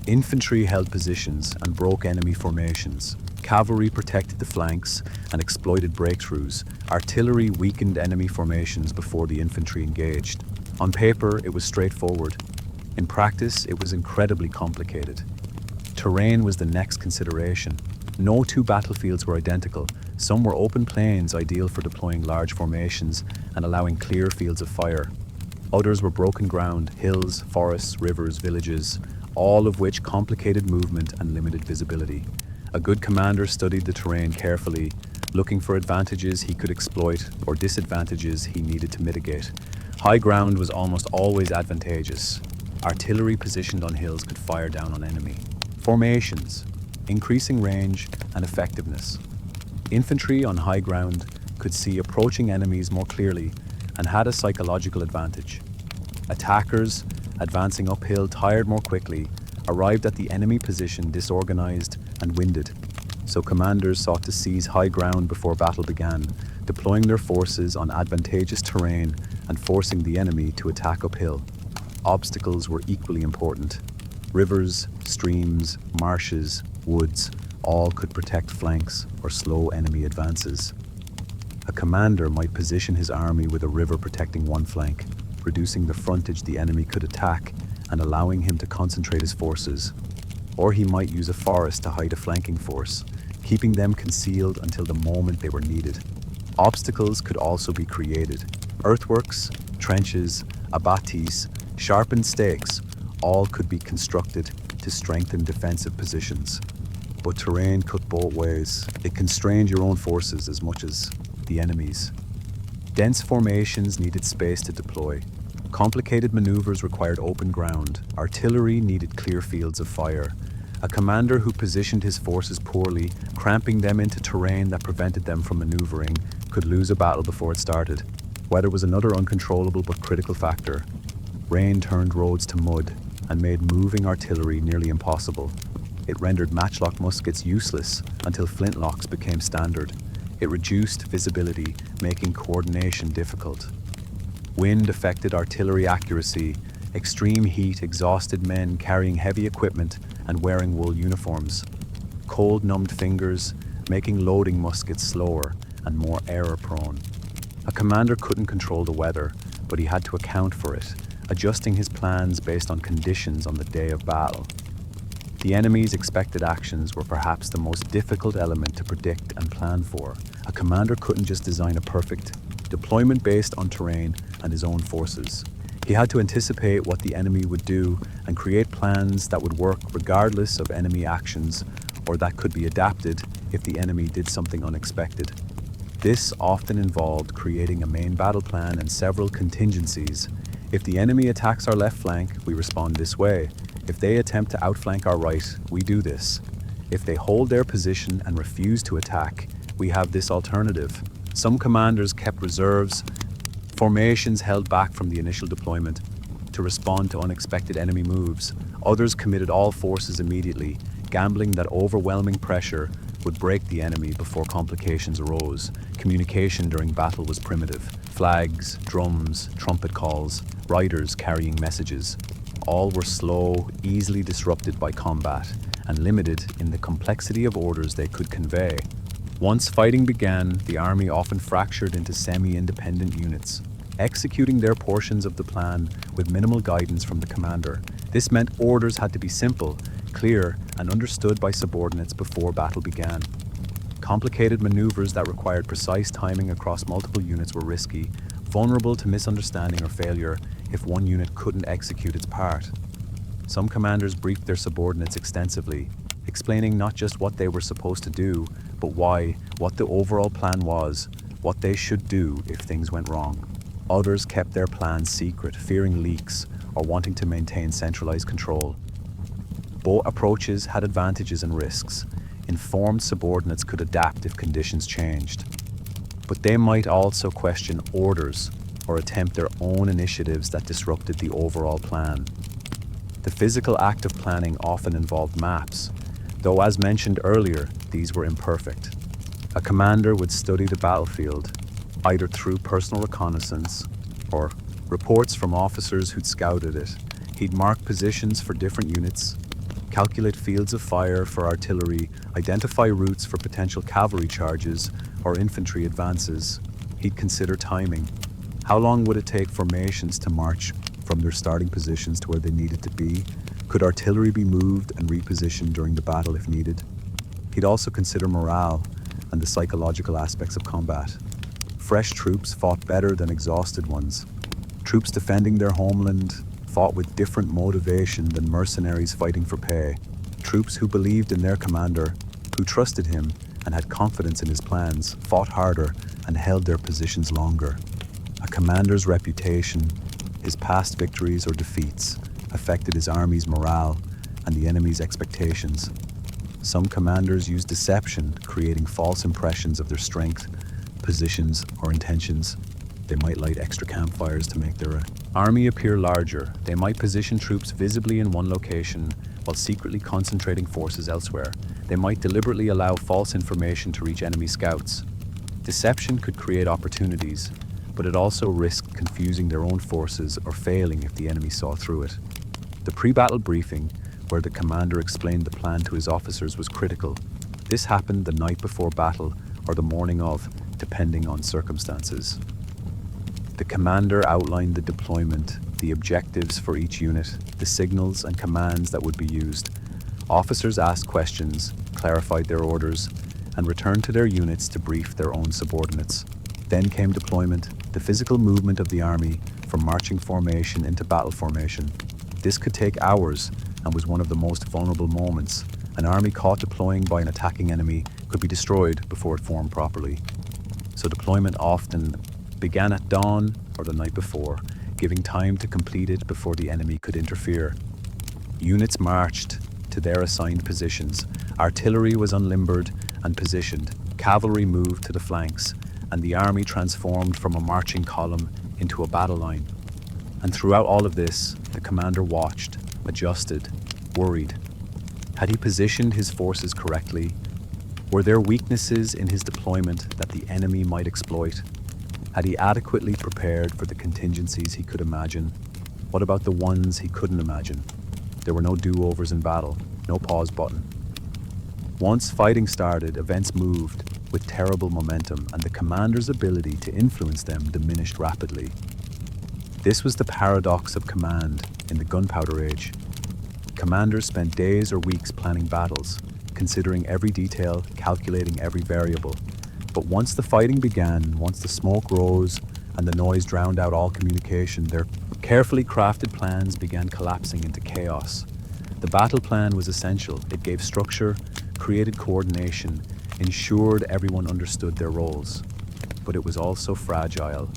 Infantry held positions and broke enemy formations. Cavalry protected the flanks and exploited breakthroughs. Artillery weakened enemy formations before the infantry engaged. On paper, it was straightforward. In practice, it was incredibly complicated. Terrain was the next consideration. No two battlefields were identical. Some were open plains ideal for deploying large formations and allowing clear fields of fire. Others were broken ground, hills, forests, rivers, villages, all of which complicated movement and limited visibility. A good commander studied the terrain carefully, looking for advantages he could exploit or disadvantages he needed to mitigate. High ground was almost always advantageous. Artillery positioned on hills could fire down on enemy. Formations, increasing range and effectiveness. Infantry on high ground could see approaching enemies more clearly and had a psychological advantage. Attackers, advancing uphill tired more quickly, arrived at the enemy position disorganized and winded. So commanders sought to seize high ground before battle began, deploying their forces on advantageous terrain and forcing the enemy to attack uphill. Obstacles were equally important. Rivers, streams, marshes, woods, all could protect flanks or slow enemy advances. A commander might position his army with a river protecting one flank, reducing the frontage the enemy could attack and allowing him to concentrate his forces. Or he might use a forest to hide a flanking force, keeping them concealed until the moment they were needed. Obstacles could also be created. Earthworks, trenches, abattis, sharpened stakes, all could be constructed to strengthen defensive positions. But terrain cut both ways. It constrained your own forces as much as the enemy's. Dense formations needed space to deploy. Complicated maneuvers required open ground. Artillery needed clear fields of fire. A commander who positioned his forces poorly, cramping them into terrain that prevented them from maneuvering, could lose a battle before it started. Weather was another uncontrollable but critical factor. Rain turned roads to mud. and made moving artillery nearly impossible. It rendered matchlock muskets useless until flintlocks became standard. It reduced visibility, making coordination difficult. Wind affected artillery accuracy. Extreme heat exhausted men carrying heavy equipment and wearing wool uniforms. Cold numbed fingers, making loading muskets slower and more error-prone. A commander couldn't control the weather, but he had to account for it, adjusting his plans based on conditions on the day of battle. The enemy's expected actions were perhaps the most difficult element to predict and plan for. A commander couldn't just design a perfect deployment based on terrain and his own forces. He had to anticipate what the enemy would do and create plans that would work regardless of enemy actions, or that could be adapted if the enemy did something unexpected. This often involved creating a main battle plan and several contingencies. If the enemy attacks our left flank, we respond this way. If they attempt to outflank our right, we do this. If they hold their position and refuse to attack, we have this alternative. Some commanders kept reserves, formations held back from the initial deployment to respond to unexpected enemy moves. Others committed all forces immediately, gambling that overwhelming pressure would break the enemy before complications arose. Communication during battle was primitive. Flags, drums, trumpet calls, riders carrying messages. All were slow, easily disrupted by combat, and limited in the complexity of orders they could convey. Once fighting began, the army often fractured into semi-independent units, executing their portions of the plan with minimal guidance from the commander. This meant orders had to be simple, clear, and understood by subordinates before battle began. Complicated maneuvers that required precise timing across multiple units were risky, vulnerable to misunderstanding or failure if one unit couldn't execute its part. Some commanders briefed their subordinates extensively, explaining not just what they were supposed to do, but why, what the overall plan was, what they should do if things went wrong. Others kept their plans secret, fearing leaks or wanting to maintain centralized control. Both approaches had advantages and risks. Informed subordinates could adapt if conditions changed. But they might also question orders or attempt their own initiatives that disrupted the overall plan. The physical act of planning often involved maps, though as mentioned earlier, these were imperfect. A commander would study the battlefield, either through personal reconnaissance or reports from officers who'd scouted it. He'd mark positions for different units, calculate fields of fire for artillery, identify routes for potential cavalry charges or infantry advances. He'd consider timing. How long would it take formations to march from their starting positions to where they needed to be? Could artillery be moved and repositioned during the battle if needed? He'd also consider morale and the psychological aspects of combat. Fresh troops fought better than exhausted ones. Troops defending their homeland fought with different motivation than mercenaries fighting for pay. Troops who believed in their commander, who trusted him and had confidence in his plans, fought harder and held their positions longer. A commander's reputation, his past victories or defeats, affected his army's morale and the enemy's expectations. Some commanders used deception, creating false impressions of their strength, positions, or intentions. They might light extra campfires to make their army appear larger. They might position troops visibly in one location while secretly concentrating forces elsewhere. They might deliberately allow false information to reach enemy scouts. Deception could create opportunities, but it also risked confusing their own forces or failing if the enemy saw through it. The pre-battle briefing, where the commander explained the plan to his officers, was critical. This happened the night before battle or the morning of, depending on circumstances. The commander outlined the deployment, the objectives for each unit, the signals and commands that would be used. Officers asked questions, clarified their orders, and returned to their units to brief their own subordinates. Then came deployment, the physical movement of the army from marching formation into battle formation. This could take hours and was one of the most vulnerable moments. An army caught deploying by an attacking enemy could be destroyed before it formed properly. So deployment often began at dawn or the night before, giving time to complete it before the enemy could interfere. Units marched to their assigned positions. Artillery was unlimbered and positioned. Cavalry moved to the flanks, and the army transformed from a marching column into a battle line. And throughout all of this, the commander watched, adjusted, worried. Had he positioned his forces correctly? Were there weaknesses in his deployment that the enemy might exploit? Had he adequately prepared for the contingencies he could imagine? What about the ones he couldn't imagine? There were no do-overs in battle, no pause button. Once fighting started, events moved with terrible momentum, and the commander's ability to influence them diminished rapidly. This was the paradox of command in the Gunpowder Age. Commanders spent days or weeks planning battles, considering every detail, calculating every variable. But once the fighting began, once the smoke rose and the noise drowned out all communication, their carefully crafted plans began collapsing into chaos. The battle plan was essential. It gave structure, created coordination, ensured everyone understood their roles. But it was also fragile,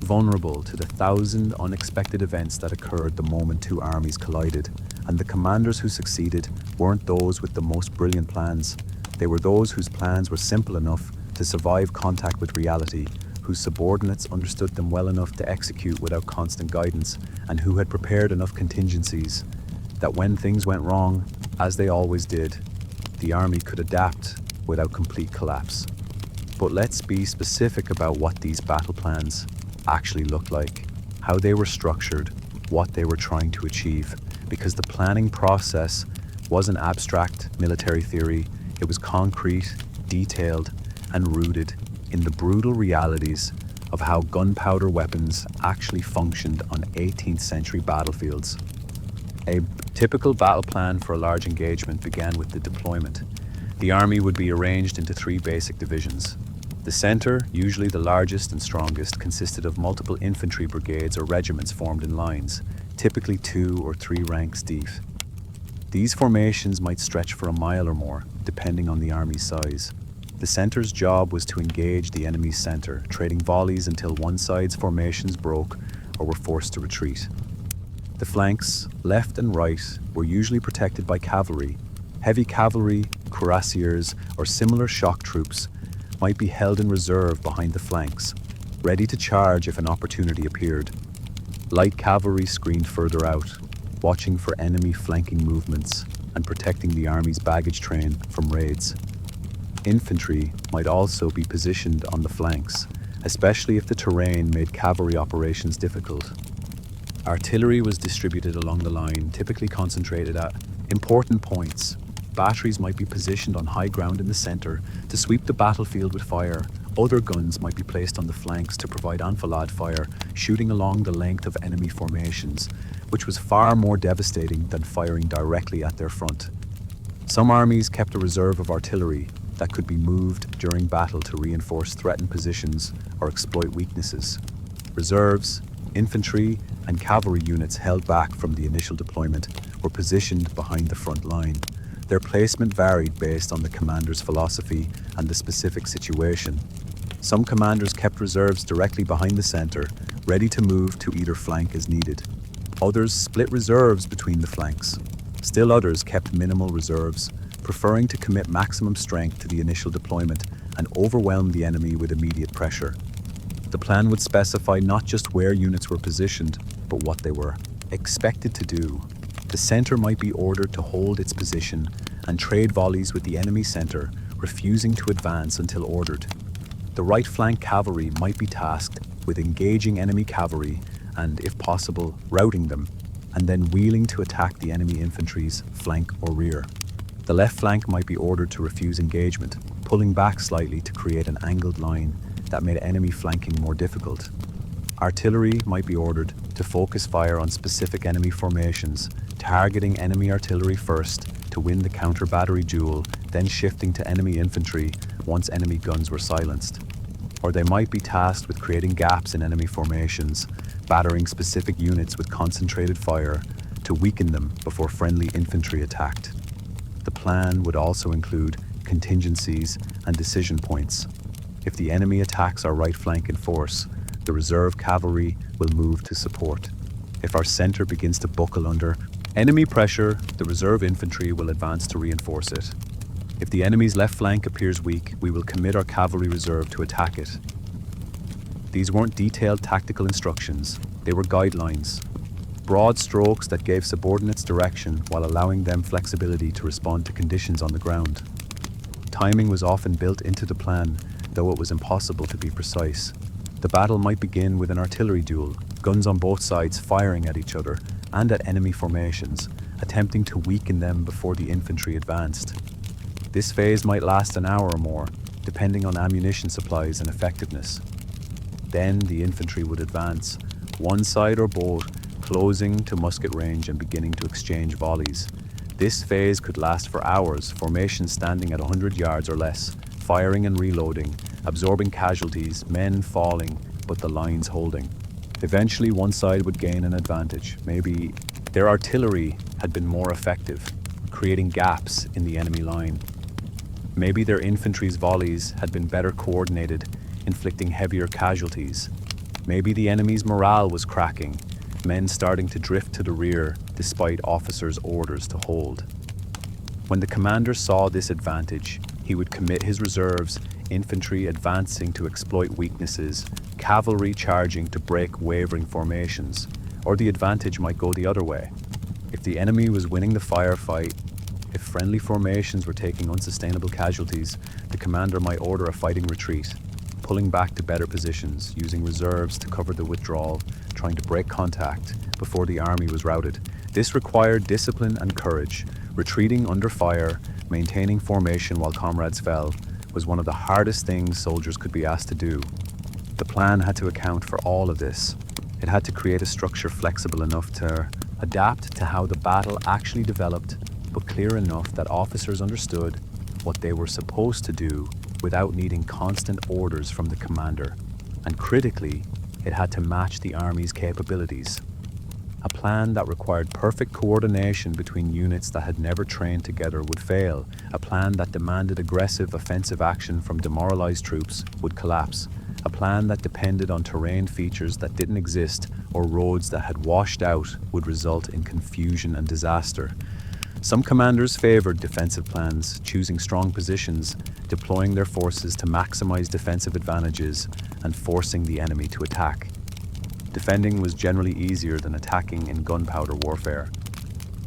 vulnerable to the 1,000 unexpected events that occurred the moment two armies collided. And the commanders who succeeded weren't those with the most brilliant plans. They were those whose plans were simple enough to survive contact with reality, whose subordinates understood them well enough to execute without constant guidance, and who had prepared enough contingencies that when things went wrong, as they always did, the army could adapt without complete collapse. But let's be specific about what these battle plans actually looked like, how they were structured, what they were trying to achieve, because the planning process wasn't abstract military theory. It was concrete, detailed, and rooted in the brutal realities of how gunpowder weapons actually functioned on 18th century battlefields. A typical battle plan for a large engagement began with the deployment. The army would be arranged into three basic divisions. The center, usually the largest and strongest, consisted of multiple infantry brigades or regiments formed in lines, typically 2 or 3 ranks deep. These formations might stretch for a mile or more, depending on the army's size. The center's job was to engage the enemy's center, trading volleys until one side's formations broke or were forced to retreat. The flanks, left and right, were usually protected by cavalry. Heavy cavalry, cuirassiers, or similar shock troops might be held in reserve behind the flanks, ready to charge if an opportunity appeared. Light cavalry screened further out, watching for enemy flanking movements and protecting the army's baggage train from raids. Infantry might also be positioned on the flanks, especially if the terrain made cavalry operations difficult. Artillery was distributed along the line, typically concentrated at important points. Batteries might be positioned on high ground in the center to sweep the battlefield with fire. Other guns might be placed on the flanks to provide enfilade fire, shooting along the length of enemy formations, which was far more devastating than firing directly at their front. Some armies kept a reserve of artillery that could be moved during battle to reinforce threatened positions or exploit weaknesses. Reserves, infantry, and cavalry units held back from the initial deployment were positioned behind the front line. Their placement varied based on the commander's philosophy and the specific situation. Some commanders kept reserves directly behind the center, ready to move to either flank as needed. Others split reserves between the flanks. Still others kept minimal reserves, preferring to commit maximum strength to the initial deployment and overwhelm the enemy with immediate pressure. The plan would specify not just where units were positioned, but what they were expected to do. The center might be ordered to hold its position and trade volleys with the enemy center, refusing to advance until ordered. The right flank cavalry might be tasked with engaging enemy cavalry and, if possible, routing them, and then wheeling to attack the enemy infantry's flank or rear. The left flank might be ordered to refuse engagement, pulling back slightly to create an angled line that made enemy flanking more difficult. Artillery might be ordered to focus fire on specific enemy formations, targeting enemy artillery first to win the counter-battery duel, then shifting to enemy infantry once enemy guns were silenced. Or they might be tasked with creating gaps in enemy formations, battering specific units with concentrated fire to weaken them before friendly infantry attacked. The plan would also include contingencies and decision points. If the enemy attacks our right flank in force, the reserve cavalry will move to support. If our center begins to buckle under enemy pressure, the reserve infantry will advance to reinforce it. If the enemy's left flank appears weak, we will commit our cavalry reserve to attack it. These weren't detailed tactical instructions, they were guidelines. broad strokes that gave subordinates direction while allowing them flexibility to respond to conditions on the ground. Timing was often built into the plan, though it was impossible to be precise. The battle might begin with an artillery duel, guns on both sides firing at each other and at enemy formations, attempting to weaken them before the infantry advanced. This phase might last an hour or more, depending on ammunition supplies and effectiveness. Then the infantry would advance, one side or both, closing to musket range and beginning to exchange volleys. This phase could last for hours, formations standing at 100 yards or less, firing and reloading, absorbing casualties, men falling, but the lines holding. Eventually, one side would gain an advantage. Maybe their artillery had been more effective, creating gaps in the enemy line. Maybe their infantry's volleys had been better coordinated, inflicting heavier casualties. Maybe the enemy's morale was cracking, men starting to drift to the rear despite officers' orders to hold. When the commander saw this advantage, he would commit his reserves, infantry advancing to exploit weaknesses, cavalry charging to break wavering formations, or the advantage might go the other way. If the enemy was winning the firefight, if friendly formations were taking unsustainable casualties, the commander might order a fighting retreat, pulling back to better positions, using reserves to cover the withdrawal, trying to break contact before the army was routed. This required discipline and courage. Retreating under fire, maintaining formation while comrades fell, was one of the hardest things soldiers could be asked to do. The plan had to account for all of this. It had to create a structure flexible enough to adapt to how the battle actually developed, but clear enough that officers understood what they were supposed to do without needing constant orders from the commander. And critically, it had to match the army's capabilities. A plan that required perfect coordination between units that had never trained together would fail. A plan that demanded aggressive offensive action from demoralized troops would collapse. A plan that depended on terrain features that didn't exist or roads that had washed out would result in confusion and disaster. Some commanders favored defensive plans, choosing strong positions, deploying their forces to maximize defensive advantages, and forcing the enemy to attack. Defending was generally easier than attacking in gunpowder warfare.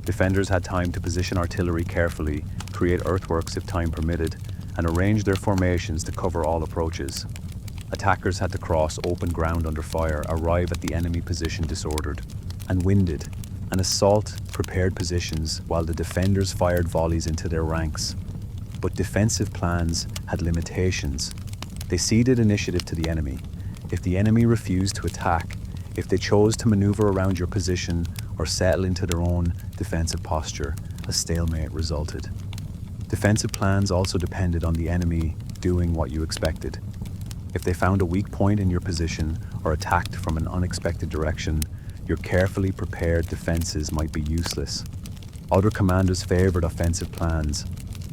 Defenders had time to position artillery carefully, create earthworks if time permitted, and arrange their formations to cover all approaches. Attackers had to cross open ground under fire, arrive at the enemy position disordered and winded, and assault prepared positions while the defenders fired volleys into their ranks. But defensive plans had limitations. They ceded initiative to the enemy. If the enemy refused to attack, if they chose to maneuver around your position or settle into their own defensive posture, a stalemate resulted. Defensive plans also depended on the enemy doing what you expected. If they found a weak point in your position or attacked from an unexpected direction, your carefully prepared defenses might be useless. Other commanders favored offensive plans,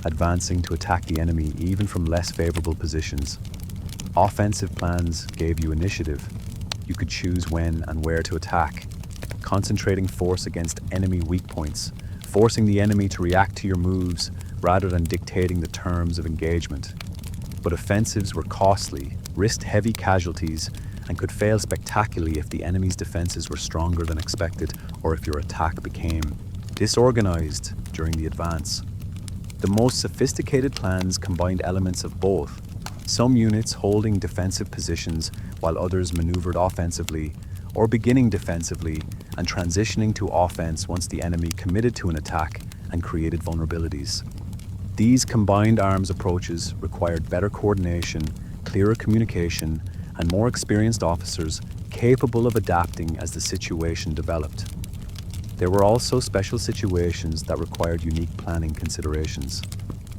advancing to attack the enemy even from less favorable positions. Offensive plans gave you initiative. You could choose when and where to attack, concentrating force against enemy weak points, forcing the enemy to react to your moves rather than dictating the terms of engagement. But offensives were costly, risked heavy casualties, and could fail spectacularly if the enemy's defenses were stronger than expected or if your attack became disorganized during the advance. The most sophisticated plans combined elements of both, some units holding defensive positions while others maneuvered offensively, or beginning defensively and transitioning to offense once the enemy committed to an attack and created vulnerabilities. These combined arms approaches required better coordination, clearer communication, and more experienced officers capable of adapting as the situation developed. There were also special situations that required unique planning considerations.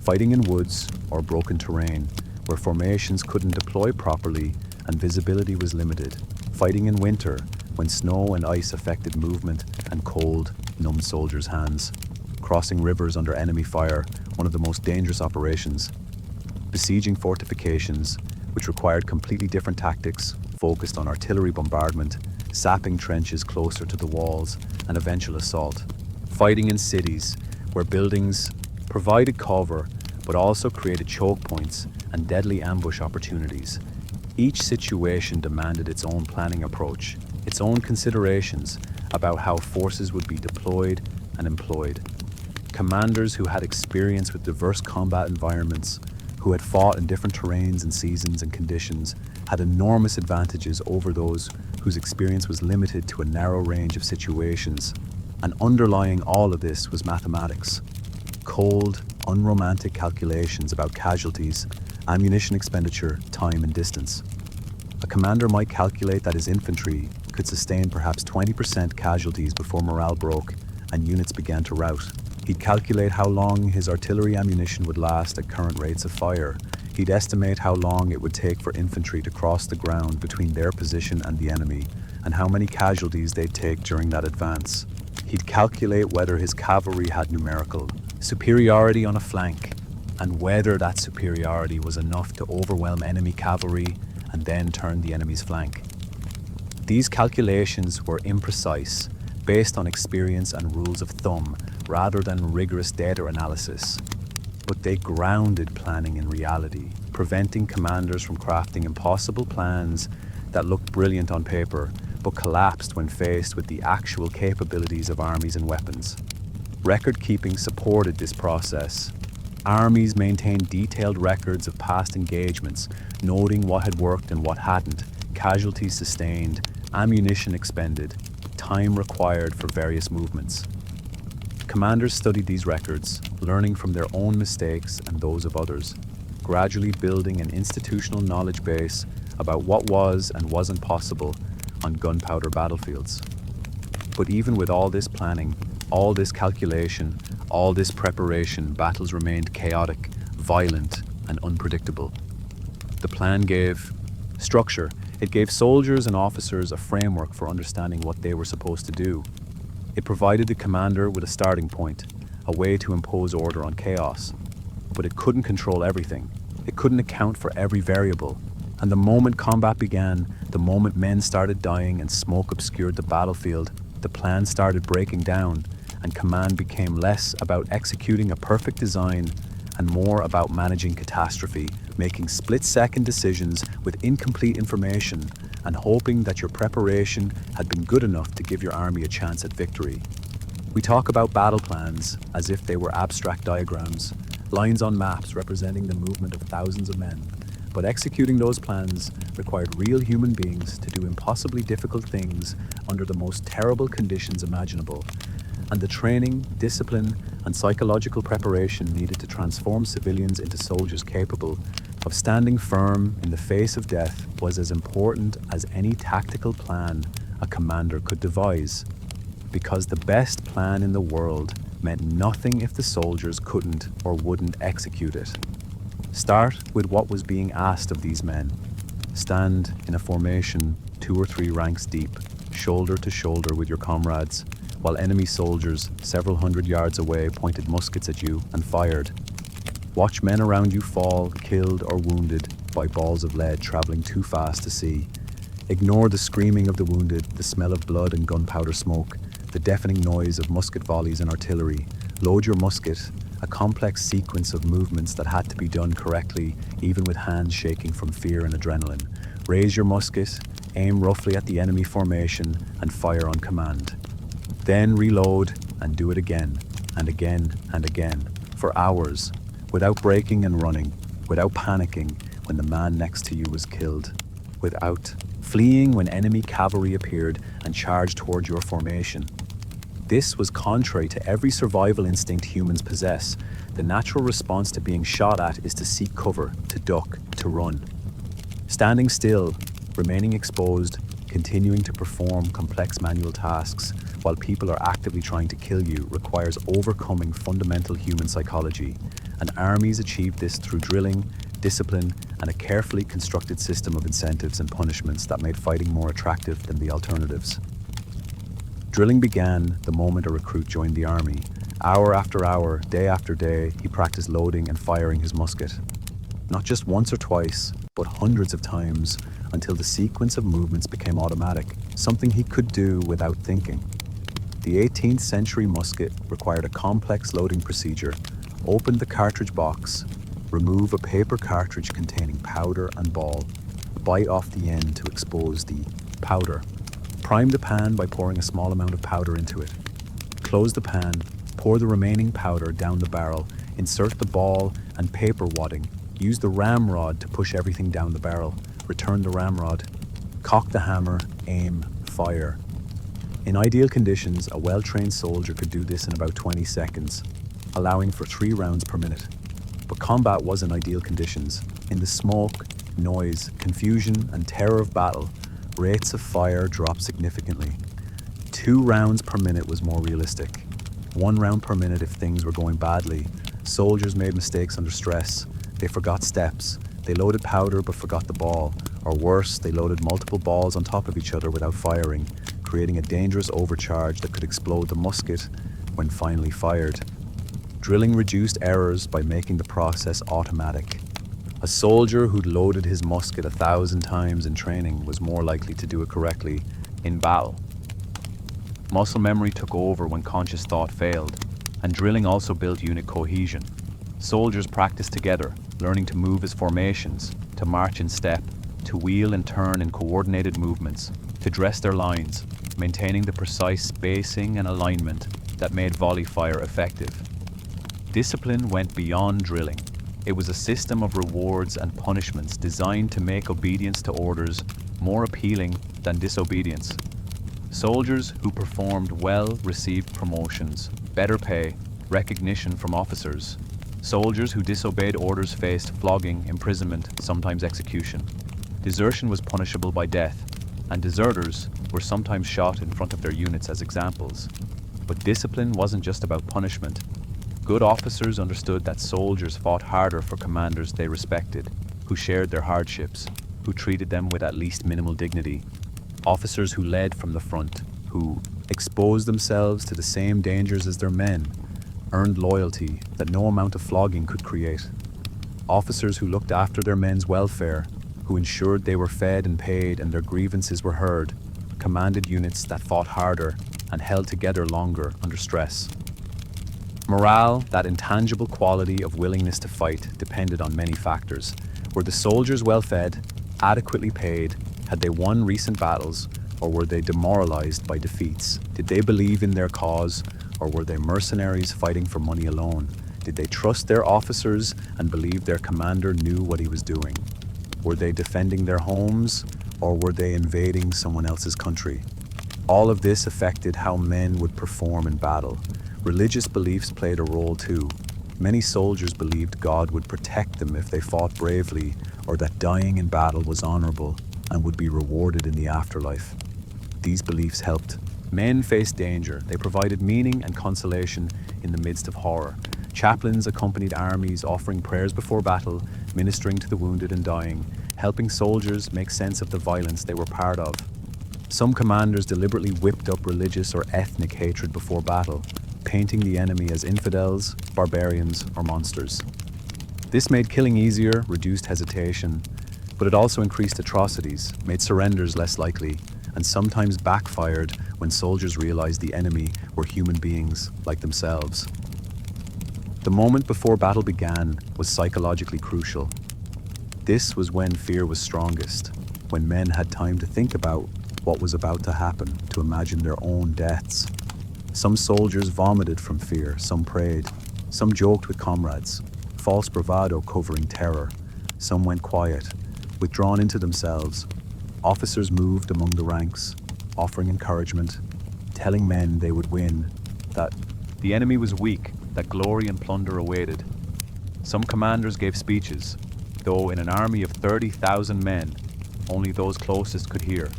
Fighting in woods or broken terrain, where formations couldn't deploy properly and visibility was limited. Fighting in winter, when snow and ice affected movement and cold numbed soldiers' hands. Crossing rivers under enemy fire, one of the most dangerous operations. Besieging fortifications, which required completely different tactics, focused on artillery bombardment, sapping trenches closer to the walls, and eventual assault. Fighting in cities, where buildings provided cover but also created choke points and deadly ambush opportunities. Each situation demanded its own planning approach, its own considerations, about how forces would be deployed and employed. Commanders who had experience with diverse combat environments, who had fought in different terrains and seasons and conditions, had enormous advantages over those whose experience was limited to a narrow range of situations. And underlying all of this was mathematics. Cold, unromantic calculations about casualties, ammunition expenditure, time and distance. A commander might calculate that his infantry could sustain perhaps 20% casualties before morale broke and units began to rout. He'd calculate how long his artillery ammunition would last at current rates of fire. He'd estimate how long it would take for infantry to cross the ground between their position and the enemy, and how many casualties they'd take during that advance. He'd calculate whether his cavalry had numerical superiority on a flank, and whether that superiority was enough to overwhelm enemy cavalry and then turn the enemy's flank. These calculations were imprecise, based on experience and rules of thumb, rather than rigorous data analysis. But they grounded planning in reality, preventing commanders from crafting impossible plans that looked brilliant on paper, but collapsed when faced with the actual capabilities of armies and weapons. Record keeping supported this process. Armies maintained detailed records of past engagements, noting what had worked and what hadn't, casualties sustained, ammunition expended, time required for various movements. Commanders studied these records, learning from their own mistakes and those of others, gradually building an institutional knowledge base about what was and wasn't possible on gunpowder battlefields. But even with all this planning, all this calculation, all this preparation, battles remained chaotic, violent, and unpredictable. The plan gave structure. It gave soldiers and officers a framework for understanding what they were supposed to do. It provided the commander with a starting point, a way to impose order on chaos. But it couldn't control everything. It couldn't account for every variable. And the moment combat began, the moment men started dying and smoke obscured the battlefield, the plan started breaking down, and command became less about executing a perfect design and more about managing catastrophe, making split-second decisions with incomplete information, and hoping that your preparation had been good enough to give your army a chance at victory. We talk about battle plans as if they were abstract diagrams, lines on maps representing the movement of thousands of men. But executing those plans required real human beings to do impossibly difficult things under the most terrible conditions imaginable. And the training, discipline, and psychological preparation needed to transform civilians into soldiers capable of standing firm in the face of death was as important as any tactical plan a commander could devise. Because the best plan in the world meant nothing if the soldiers couldn't or wouldn't execute it. Start with what was being asked of these men. Stand in a formation 2 or 3 ranks deep, shoulder to shoulder with your comrades, while enemy soldiers several hundred yards away pointed muskets at you and fired. Watch men around you fall, killed or wounded by balls of lead traveling too fast to see. Ignore the screaming of the wounded, the smell of blood and gunpowder smoke, the deafening noise of musket volleys and artillery. Load your musket, a complex sequence of movements that had to be done correctly, even with hands shaking from fear and adrenaline. Raise your musket, aim roughly at the enemy formation, and fire on command. Then reload and do it again, and again, and again, for hours, without breaking and running, without panicking when the man next to you was killed, without fleeing when enemy cavalry appeared and charged toward your formation. This was contrary to every survival instinct humans possess. The natural response to being shot at is to seek cover, to duck, to run. Standing still, remaining exposed, continuing to perform complex manual tasks while people are actively trying to kill you requires overcoming fundamental human psychology, and armies achieve this through drilling, discipline, and a carefully constructed system of incentives and punishments that made fighting more attractive than the alternatives. Drilling began the moment a recruit joined the army. Hour after hour, day after day, he practiced loading and firing his musket. Not just once or twice, but hundreds of times, until the sequence of movements became automatic, something he could do without thinking. The 18th century musket required a complex loading procedure. Open the cartridge box, remove a paper cartridge containing powder and ball, bite off the end to expose the powder. Prime the pan by pouring a small amount of powder into it. Close the pan, pour the remaining powder down the barrel, insert the ball and paper wadding. Use the ramrod to push everything down the barrel. Return the ramrod. Cock the hammer, aim, fire. In ideal conditions, a well-trained soldier could do this in about 20 seconds, allowing for 3 rounds per minute. But combat wasn't ideal conditions. In the smoke, noise, confusion, and terror of battle, rates of fire dropped significantly. 2 rounds per minute was more realistic. 1 round per minute if things were going badly. Soldiers made mistakes under stress. They forgot steps. They loaded powder but forgot the ball. Or worse, they loaded multiple balls on top of each other without firing, creating a dangerous overcharge that could explode the musket when finally fired. Drilling reduced errors by making the process automatic. A soldier who'd loaded his musket 1,000 times in training was more likely to do it correctly in battle. Muscle memory took over when conscious thought failed, and drilling also built unit cohesion. Soldiers practiced together, learning to move as formations, to march in step, to wheel and turn in coordinated movements, to dress their lines, maintaining the precise spacing and alignment that made volley fire effective. Discipline went beyond drilling. It was a system of rewards and punishments designed to make obedience to orders more appealing than disobedience. Soldiers who performed well received promotions, better pay, recognition from officers. Soldiers who disobeyed orders faced flogging, imprisonment, sometimes execution. Desertion was punishable by death, and deserters were sometimes shot in front of their units as examples. But discipline wasn't just about punishment. Good officers understood that soldiers fought harder for commanders they respected, who shared their hardships, who treated them with at least minimal dignity. Officers who led from the front, who exposed themselves to the same dangers as their men, earned loyalty that no amount of flogging could create. Officers who looked after their men's welfare, who ensured they were fed and paid and their grievances were heard, commanded units that fought harder and held together longer under stress. Morale, that intangible quality of willingness to fight, depended on many factors. Were the soldiers well fed, adequately paid? Had they won recent battles, or were they demoralized by defeats? Did they believe in their cause, or were they mercenaries fighting for money alone? Did they trust their officers and believe their commander knew what he was doing? Were they defending their homes, or were they invading someone else's country? All of this affected how men would perform in battle. Religious beliefs played a role too. Many soldiers believed God would protect them if they fought bravely, or that dying in battle was honorable and would be rewarded in the afterlife. These beliefs helped. Men faced danger. They provided meaning and consolation in the midst of horror. Chaplains accompanied armies, offering prayers before battle, ministering to the wounded and dying, helping soldiers make sense of the violence they were part of. Some commanders deliberately whipped up religious or ethnic hatred before battle, painting the enemy as infidels, barbarians, or monsters. This made killing easier, reduced hesitation, but it also increased atrocities, made surrenders less likely, and sometimes backfired when soldiers realized the enemy were human beings like themselves. The moment before battle began was psychologically crucial. This was when fear was strongest, when men had time to think about what was about to happen, to imagine their own deaths. Some soldiers vomited from fear, some prayed, some joked with comrades, false bravado covering terror. Some went quiet, withdrawn into themselves. Officers moved among the ranks, offering encouragement, telling men they would win, that the enemy was weak, that glory and plunder awaited. Some commanders gave speeches, though in an army of 30,000 men, only those closest could hear.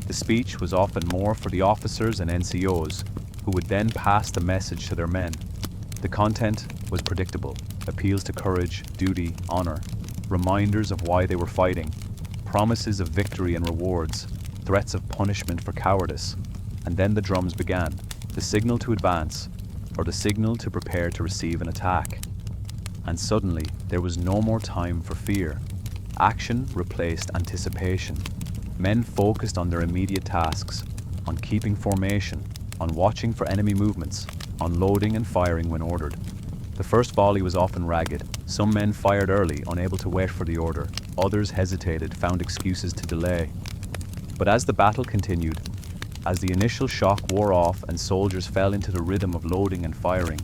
The speech was often more for the officers and NCOs, who would then pass the message to their men. The content was predictable: appeals to courage, duty, honor, reminders of why they were fighting, promises of victory and rewards, threats of punishment for cowardice. And then the drums began, the signal to advance, or the signal to prepare to receive an attack. And suddenly, there was no more time for fear. Action replaced anticipation. Men focused on their immediate tasks, on keeping formation, on watching for enemy movements, on loading and firing when ordered. The first volley was often ragged. Some men fired early, unable to wait for the order. Others hesitated, found excuses to delay. But as the battle continued, As the initial shock wore off and soldiers fell into the rhythm of loading and firing,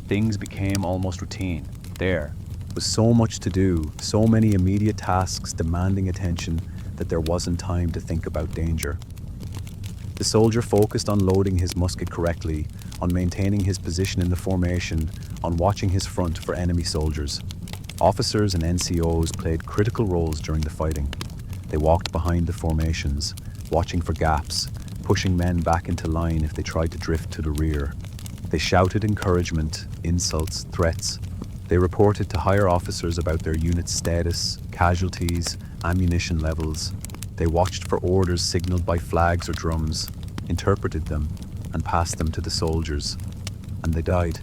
things became almost routine. There was so much to do, so many immediate tasks demanding attention that there wasn't time to think about danger. The soldier focused on loading his musket correctly, on maintaining his position in the formation, on watching his front for enemy soldiers. Officers and NCOs played critical roles during the fighting. They walked behind the formations, watching for gaps, pushing men back into line if they tried to drift to the rear. They shouted encouragement, insults, threats. They reported to higher officers about their unit's status, casualties, ammunition levels. They watched for orders signaled by flags or drums, interpreted them, and passed them to the soldiers. And they died.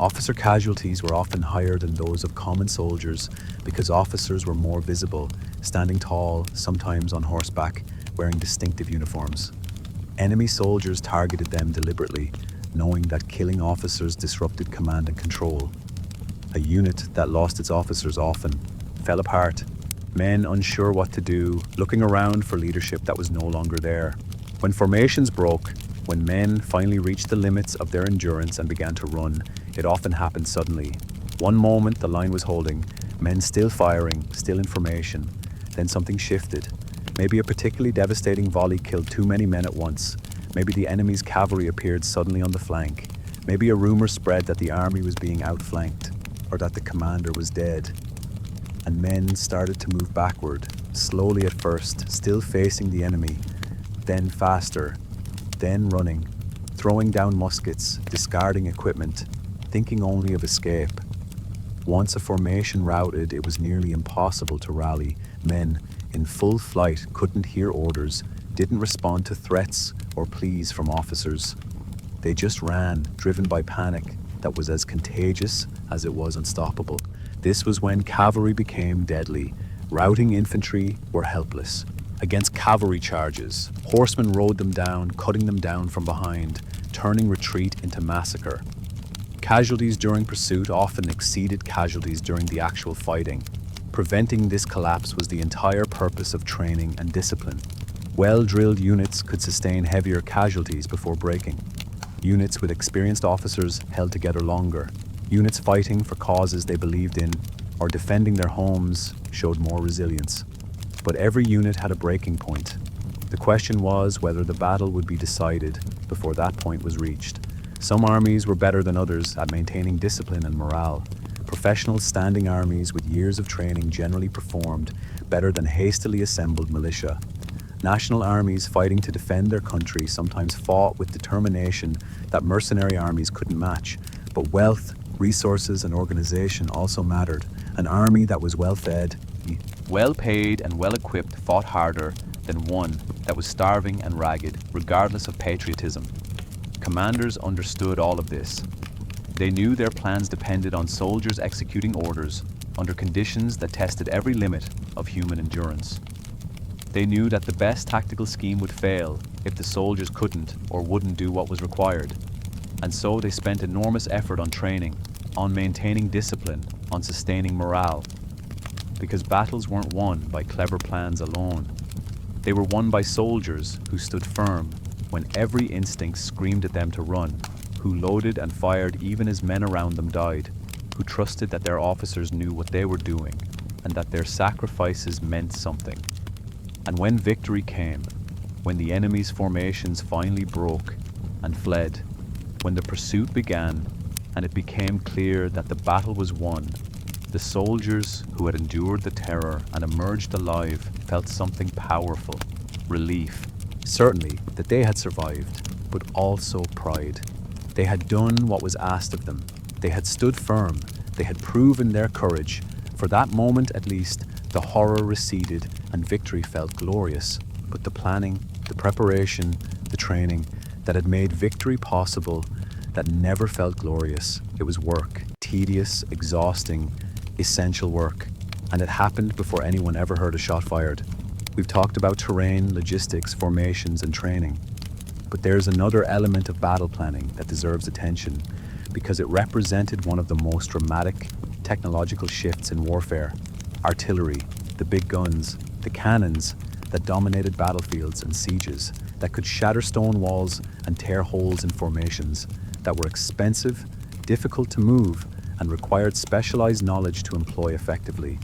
Officer casualties were often higher than those of common soldiers because officers were more visible, standing tall, sometimes on horseback, wearing distinctive uniforms. Enemy soldiers targeted them deliberately, knowing that killing officers disrupted command and control. A unit that lost its officers often fell apart, men unsure what to do, looking around for leadership that was no longer there. When formations broke, when men finally reached the limits of their endurance and began to run, it often happened suddenly. One moment the line was holding, men still firing, still in formation. Then something shifted. Maybe a particularly devastating volley killed too many men at once. Maybe the enemy's cavalry appeared suddenly on the flank. Maybe a rumor spread that the army was being outflanked, or that the commander was dead. And men started to move backward, slowly at first, still facing the enemy, then faster, then running, throwing down muskets, discarding equipment, thinking only of escape. Once a formation routed, it was nearly impossible to rally. Men, in full flight, couldn't hear orders, didn't respond to threats or pleas from officers. They just ran, driven by panic that was as contagious as it was unstoppable. This was when cavalry became deadly. Routing infantry were helpless. Against cavalry charges, horsemen rode them down, cutting them down from behind, turning retreat into massacre. Casualties during pursuit often exceeded casualties during the actual fighting. Preventing this collapse was the entire purpose of training and discipline. Well-drilled units could sustain heavier casualties before breaking. Units with experienced officers held together longer. Units fighting for causes they believed in or defending their homes showed more resilience. But every unit had a breaking point. The question was whether the battle would be decided before that point was reached. Some armies were better than others at maintaining discipline and morale. Professional standing armies with years of training generally performed better than hastily assembled militia. National armies fighting to defend their country sometimes fought with determination that mercenary armies couldn't match. But wealth, resources, and organization also mattered. An army that was well-fed, well-paid, and well-equipped fought harder than one that was starving and ragged, regardless of patriotism. Commanders understood all of this. They knew their plans depended on soldiers executing orders under conditions that tested every limit of human endurance. They knew that the best tactical scheme would fail if the soldiers couldn't or wouldn't do what was required. And so they spent enormous effort on training, on maintaining discipline, on sustaining morale. Because battles weren't won by clever plans alone. They were won by soldiers who stood firm when every instinct screamed at them to run, who loaded and fired even as men around them died, who trusted that their officers knew what they were doing and that their sacrifices meant something. And when victory came, when the enemy's formations finally broke and fled, when the pursuit began and it became clear that the battle was won, the soldiers who had endured the terror and emerged alive felt something powerful, relief. Certainly that they had survived, but also pride. They had done what was asked of them. They had stood firm. They had proven their courage. For that moment at least, the horror receded and victory felt glorious. But the planning, the preparation, the training that had made victory possible, that never felt glorious. It was work, tedious, exhausting, essential work. And it happened before anyone ever heard a shot fired. We've talked about terrain, logistics, formations, and training. But there's another element of battle planning that deserves attention because it represented one of the most dramatic technological shifts in warfare. Artillery, the big guns, the cannons, that dominated battlefields and sieges, that could shatter stone walls and tear holes in formations, that were expensive, difficult to move, and required specialized knowledge to employ effectively.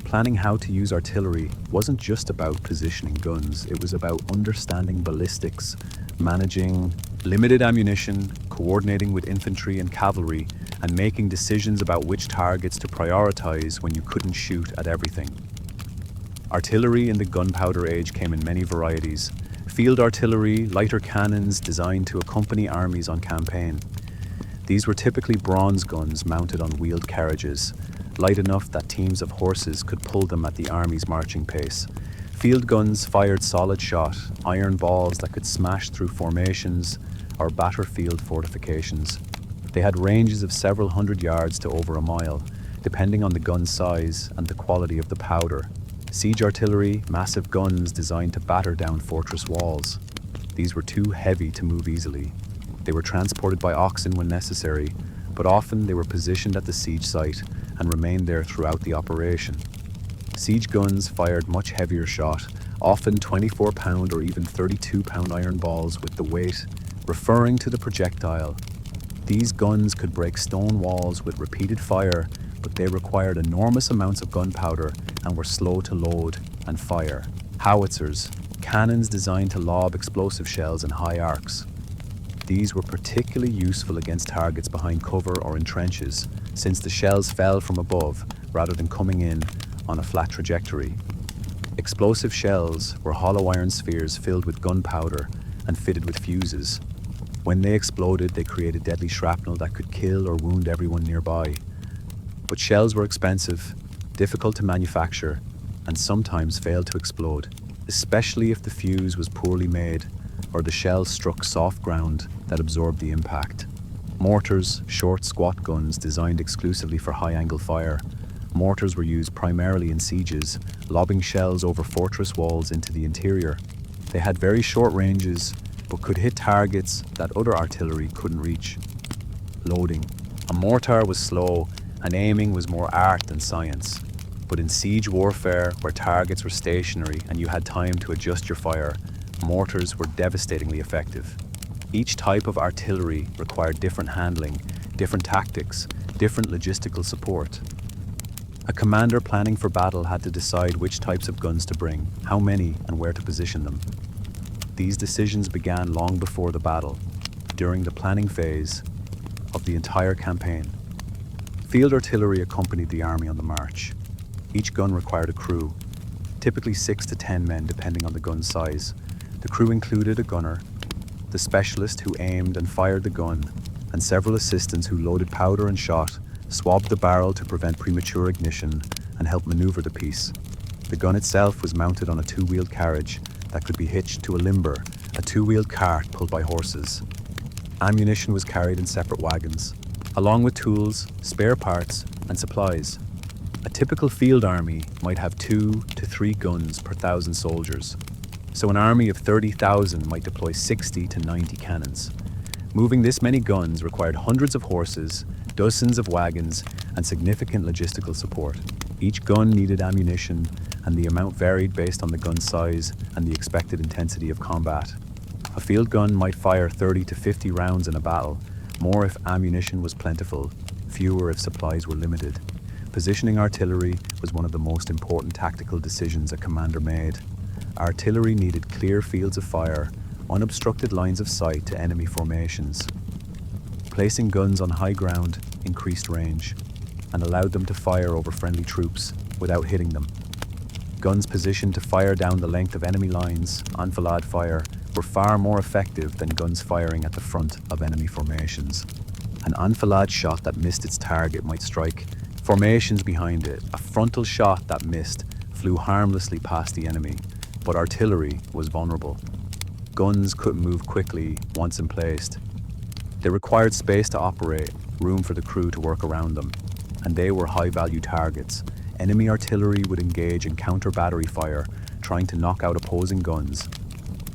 Planning how to use artillery wasn't just about positioning guns, it was about understanding ballistics, managing limited ammunition, coordinating with infantry and cavalry, and making decisions about which targets to prioritize when you couldn't shoot at everything. Artillery in the Gunpowder Age came in many varieties. Field artillery, lighter cannons designed to accompany armies on campaign. These were typically bronze guns mounted on wheeled carriages, light enough that teams of horses could pull them at the army's marching pace. Field guns fired solid shot, iron balls that could smash through formations or batter field fortifications. They had ranges of several hundred yards to over a mile, depending on the gun's size and the quality of the powder. Siege artillery, massive guns designed to batter down fortress walls. These were too heavy to move easily. They were transported by oxen when necessary, but often they were positioned at the siege site and remained there throughout the operation. Siege guns fired much heavier shot, often 24-pound or even 32-pound iron balls with the weight referring to the projectile. These guns could break stone walls with repeated fire, but they required enormous amounts of gunpowder and were slow to load and fire. Howitzers, cannons designed to lob explosive shells in high arcs. These were particularly useful against targets behind cover or in trenches, since the shells fell from above rather than coming in on a flat trajectory. Explosive shells were hollow iron spheres filled with gunpowder and fitted with fuses. When they exploded, they created deadly shrapnel that could kill or wound everyone nearby. But shells were expensive, difficult to manufacture, and sometimes failed to explode, especially if the fuse was poorly made or the shell struck soft ground that absorbed the impact. Mortars, short, squat guns designed exclusively for high-angle fire. Mortars were used primarily in sieges, lobbing shells over fortress walls into the interior. They had very short ranges, but could hit targets that other artillery couldn't reach. Loading. A mortar was slow, and aiming was more art than science. But in siege warfare, where targets were stationary and you had time to adjust your fire, mortars were devastatingly effective. Each type of artillery required different handling, different tactics, different logistical support. A commander planning for battle had to decide which types of guns to bring, how many, and where to position them. These decisions began long before the battle, during the planning phase of the entire campaign. Field artillery accompanied the army on the march. Each gun required a crew, typically 6 to 10 men depending on the gun's size. The crew included a gunner, the specialist who aimed and fired the gun, and several assistants who loaded powder and shot, swabbed the barrel to prevent premature ignition, and helped maneuver the piece. The gun itself was mounted on a two-wheeled carriage that could be hitched to a limber, a two-wheeled cart pulled by horses. Ammunition was carried in separate wagons, along with tools, spare parts, and supplies. A typical field army might have 2 to 3 guns per 1,000 soldiers, so an army of 30,000 might deploy 60 to 90 cannons. Moving this many guns required hundreds of horses, dozens of wagons, and significant logistical support. Each gun needed ammunition, and the amount varied based on the gun's size and the expected intensity of combat. A field gun might fire 30 to 50 rounds in a battle, more if ammunition was plentiful, fewer if supplies were limited. Positioning artillery was one of the most important tactical decisions a commander made. Artillery needed clear fields of fire, unobstructed lines of sight to enemy formations. Placing guns on high ground increased range and allowed them to fire over friendly troops without hitting them. Guns positioned to fire down the length of enemy lines, enfilade fire, were far more effective than guns firing at the front of enemy formations. An enfilade shot that missed its target might strike formations behind it. A frontal shot that missed flew harmlessly past the enemy, but artillery was vulnerable. Guns couldn't move quickly once emplaced. They required space to operate, room for the crew to work around them, and they were high-value targets. Enemy artillery would engage in counter-battery fire, trying to knock out opposing guns.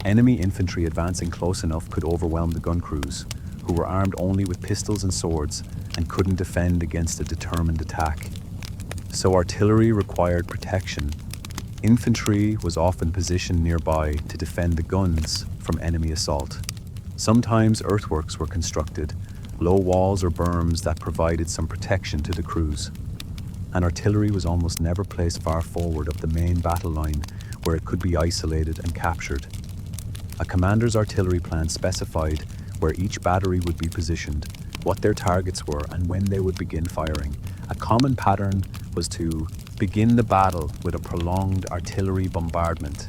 Enemy infantry advancing close enough could overwhelm the gun crews, who were armed only with pistols and swords and couldn't defend against a determined attack. So artillery required protection. Infantry was often positioned nearby to defend the guns from enemy assault. Sometimes earthworks were constructed, low walls or berms that provided some protection to the crews. And artillery was almost never placed far forward of the main battle line where it could be isolated and captured. A commander's artillery plan specified where each battery would be positioned, what their targets were, and when they would begin firing. A common pattern was to begin the battle with a prolonged artillery bombardment.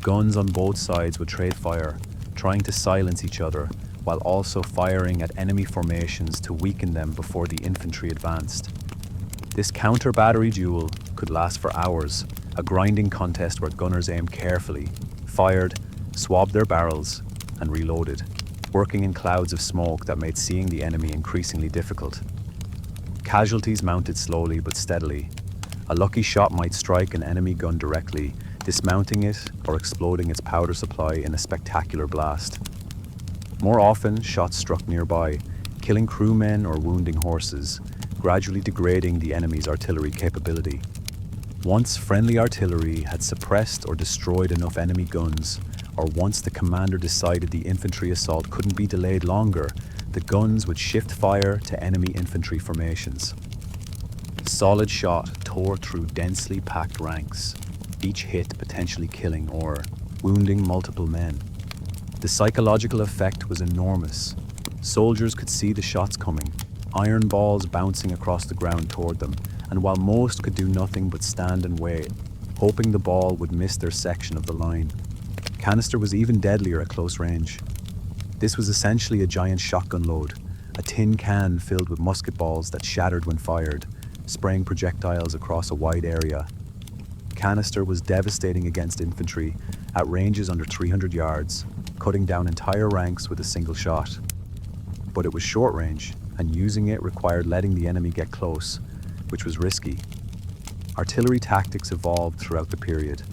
Guns on both sides would trade fire, trying to silence each other, while also firing at enemy formations to weaken them before the infantry advanced. This counter-battery duel could last for hours, a grinding contest where gunners aimed carefully, fired, swabbed their barrels, and reloaded, working in clouds of smoke that made seeing the enemy increasingly difficult. Casualties mounted slowly but steadily. A lucky shot might strike an enemy gun directly, dismounting it or exploding its powder supply in a spectacular blast. More often, shots struck nearby, killing crewmen or wounding horses, gradually degrading the enemy's artillery capability. Once friendly artillery had suppressed or destroyed enough enemy guns, or once the commander decided the infantry assault couldn't be delayed longer, the guns would shift fire to enemy infantry formations. Solid shot tore through densely packed ranks, each hit potentially killing or wounding multiple men. The psychological effect was enormous. Soldiers could see the shots coming, iron balls bouncing across the ground toward them, and while most could do nothing but stand and wait, hoping the ball would miss their section of the line. Canister was even deadlier at close range. This was essentially a giant shotgun load, a tin can filled with musket balls that shattered when fired, spraying projectiles across a wide area. Canister was devastating against infantry at ranges under 300 yards, cutting down entire ranks with a single shot. But it was short range, and using it required letting the enemy get close, which was risky. Artillery tactics evolved throughout the period.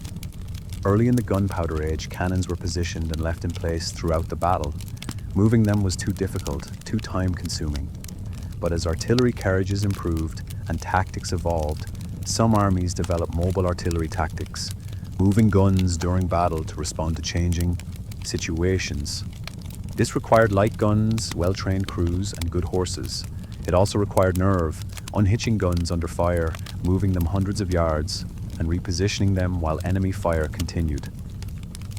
Early in the Gunpowder Age, cannons were positioned and left in place throughout the battle. Moving them was too difficult, too time-consuming. But as artillery carriages improved and tactics evolved, some armies developed mobile artillery tactics, moving guns during battle to respond to changing situations. This required light guns, well-trained crews, and good horses. It also required nerve, unhitching guns under fire, moving them hundreds of yards, and repositioning them while enemy fire continued.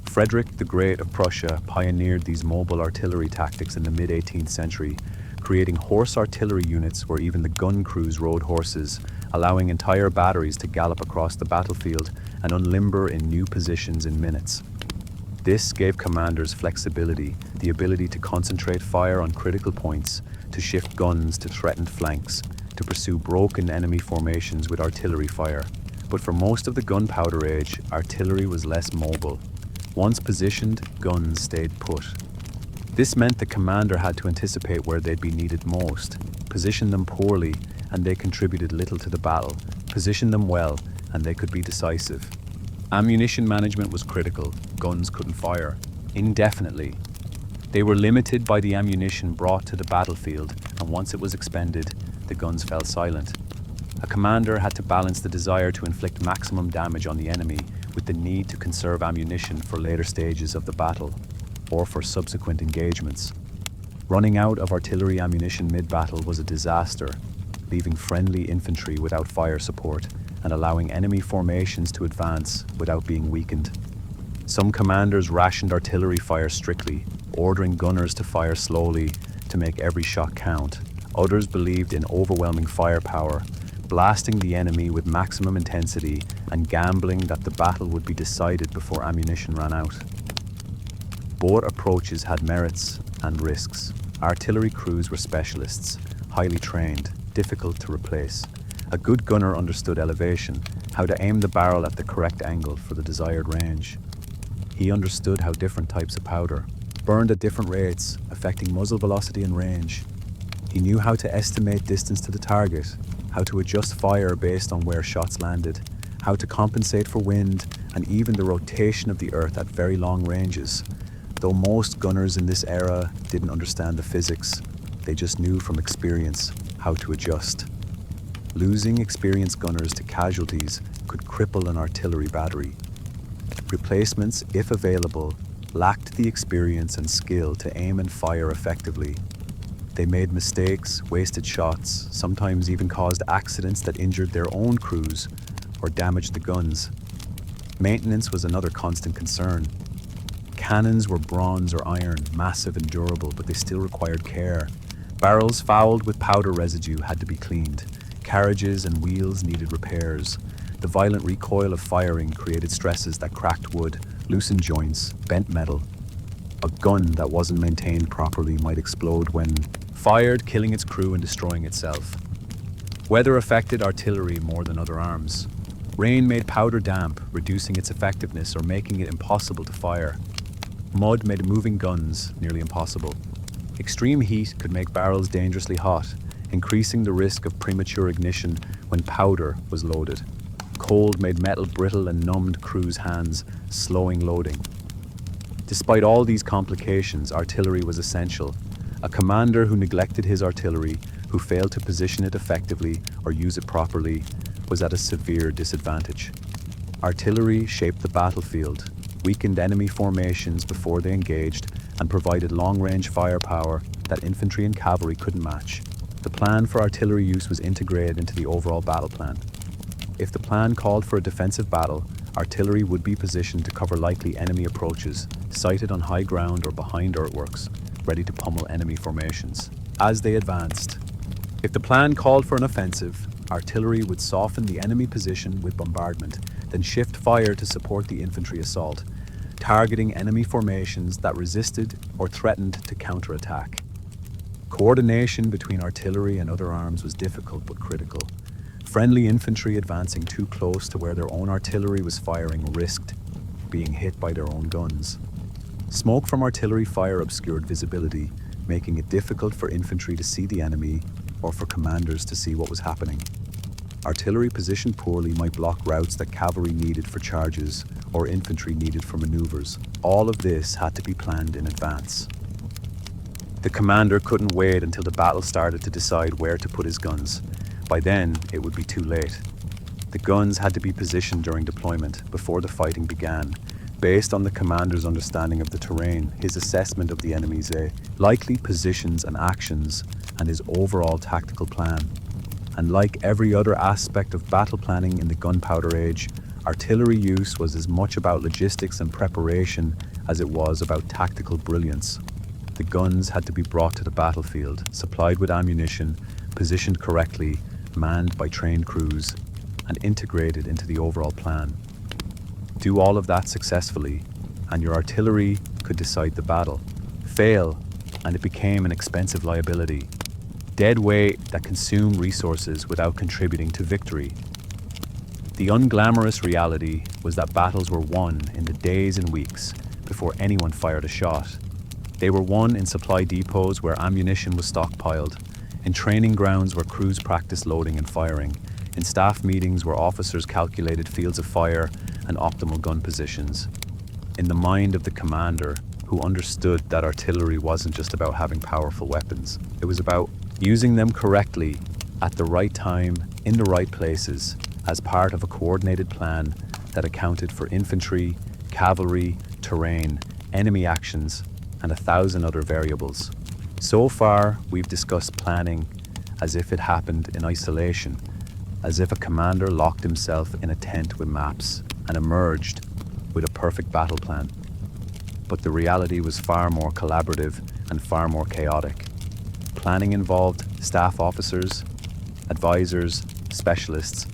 Frederick the Great of Prussia pioneered these mobile artillery tactics in the mid-18th century, creating horse artillery units where even the gun crews rode horses, allowing entire batteries to gallop across the battlefield and unlimber in new positions in minutes. This gave commanders flexibility, the ability to concentrate fire on critical points, to shift guns to threatened flanks, to pursue broken enemy formations with artillery fire. But for most of the Gunpowder Age, artillery was less mobile. Once positioned, guns stayed put. This meant the commander had to anticipate where they'd be needed most, position them poorly, and they contributed little to the battle, position them well, and they could be decisive. Ammunition management was critical. Guns couldn't fire indefinitely. They were limited by the ammunition brought to the battlefield, and once it was expended, the guns fell silent. A commander had to balance the desire to inflict maximum damage on the enemy with the need to conserve ammunition for later stages of the battle, or for subsequent engagements. Running out of artillery ammunition mid-battle was a disaster, leaving friendly infantry without fire support and allowing enemy formations to advance without being weakened. Some commanders rationed artillery fire strictly, ordering gunners to fire slowly to make every shot count. Others believed in overwhelming firepower, blasting the enemy with maximum intensity and gambling that the battle would be decided before ammunition ran out. Both approaches had merits and risks. Artillery crews were specialists, highly trained, difficult to replace. A good gunner understood elevation, how to aim the barrel at the correct angle for the desired range. He understood how different types of powder burned at different rates, affecting muzzle velocity and range. He knew how to estimate distance to the target, how to adjust fire based on where shots landed, how to compensate for wind, and even the rotation of the earth at very long ranges. Though most gunners in this era didn't understand the physics, they just knew from experience how to adjust. Losing experienced gunners to casualties could cripple an artillery battery. Replacements, if available, lacked the experience and skill to aim and fire effectively. They made mistakes, wasted shots, sometimes even caused accidents that injured their own crews or damaged the guns. Maintenance was another constant concern. Cannons were bronze or iron, massive and durable, but they still required care. Barrels fouled with powder residue had to be cleaned. Carriages and wheels needed repairs. The violent recoil of firing created stresses that cracked wood, loosened joints, bent metal. A gun that wasn't maintained properly might explode when fired, killing its crew and destroying itself. Weather affected artillery more than other arms. Rain made powder damp, reducing its effectiveness or making it impossible to fire. Mud made moving guns nearly impossible. Extreme heat could make barrels dangerously hot, increasing the risk of premature ignition when powder was loaded. Cold made metal brittle and numbed crews' hands, slowing loading. Despite all these complications, artillery was essential. A commander who neglected his artillery, who failed to position it effectively or use it properly, was at a severe disadvantage. Artillery shaped the battlefield, weakened enemy formations before they engaged, and provided long-range firepower that infantry and cavalry couldn't match. The plan for artillery use was integrated into the overall battle plan. If the plan called for a defensive battle, artillery would be positioned to cover likely enemy approaches, sighted on high ground or behind earthworks, ready to pummel enemy formations as they advanced. If the plan called for an offensive, artillery would soften the enemy position with bombardment, then shift fire to support the infantry assault, targeting enemy formations that resisted or threatened to counterattack. Coordination between artillery and other arms was difficult but critical. Friendly infantry advancing too close to where their own artillery was firing risked being hit by their own guns. Smoke from artillery fire obscured visibility, making it difficult for infantry to see the enemy or for commanders to see what was happening. Artillery positioned poorly might block routes that cavalry needed for charges or infantry needed for maneuvers. All of this had to be planned in advance. The commander couldn't wait until the battle started to decide where to put his guns. By then, it would be too late. The guns had to be positioned during deployment, before the fighting began, based on the commander's understanding of the terrain, his assessment of the enemy's likely positions and actions, and his overall tactical plan. And like every other aspect of battle planning in the Gunpowder Age, artillery use was as much about logistics and preparation as it was about tactical brilliance. The guns had to be brought to the battlefield, supplied with ammunition, positioned correctly, manned by trained crews, and integrated into the overall plan. Do all of that successfully, and your artillery could decide the battle. Fail, and it became an expensive liability. Dead weight that consumed resources without contributing to victory. The unglamorous reality was that battles were won in the days and weeks before anyone fired a shot. They were won in supply depots where ammunition was stockpiled, in training grounds where crews practiced loading and firing, in staff meetings where officers calculated fields of fire and optimal gun positions. In the mind of the commander, who understood that artillery wasn't just about having powerful weapons, it was about using them correctly, at the right time, in the right places, as part of a coordinated plan that accounted for infantry, cavalry, terrain, enemy actions, and 1,000 other variables. So far, we've discussed planning as if it happened in isolation, as if a commander locked himself in a tent with maps and emerged with a perfect battle plan. But the reality was far more collaborative and far more chaotic. Planning involved staff officers, advisors, specialists,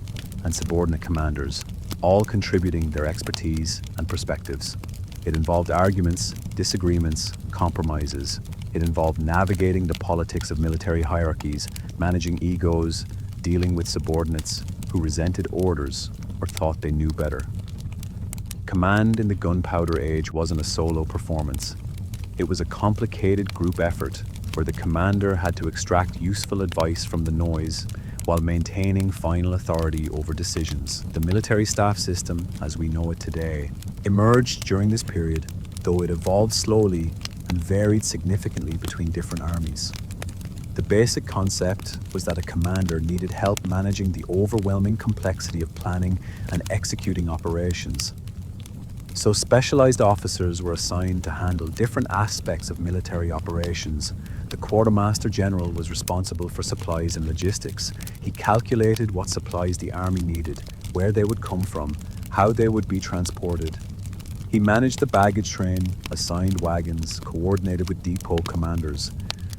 and subordinate commanders, all contributing their expertise and perspectives. It involved arguments, disagreements, compromises. It involved navigating the politics of military hierarchies, managing egos, dealing with subordinates who resented orders or thought they knew better. Command in the Gunpowder Age wasn't a solo performance. It was a complicated group effort where the commander had to extract useful advice from the noise while maintaining final authority over decisions. The military staff system, as we know it today, emerged during this period, though it evolved slowly and varied significantly between different armies. The basic concept was that a commander needed help managing the overwhelming complexity of planning and executing operations. So specialized officers were assigned to handle different aspects of military operations. The Quartermaster General was responsible for supplies and logistics. He calculated what supplies the army needed, where they would come from, how they would be transported. He managed the baggage train, assigned wagons, coordinated with depot commanders.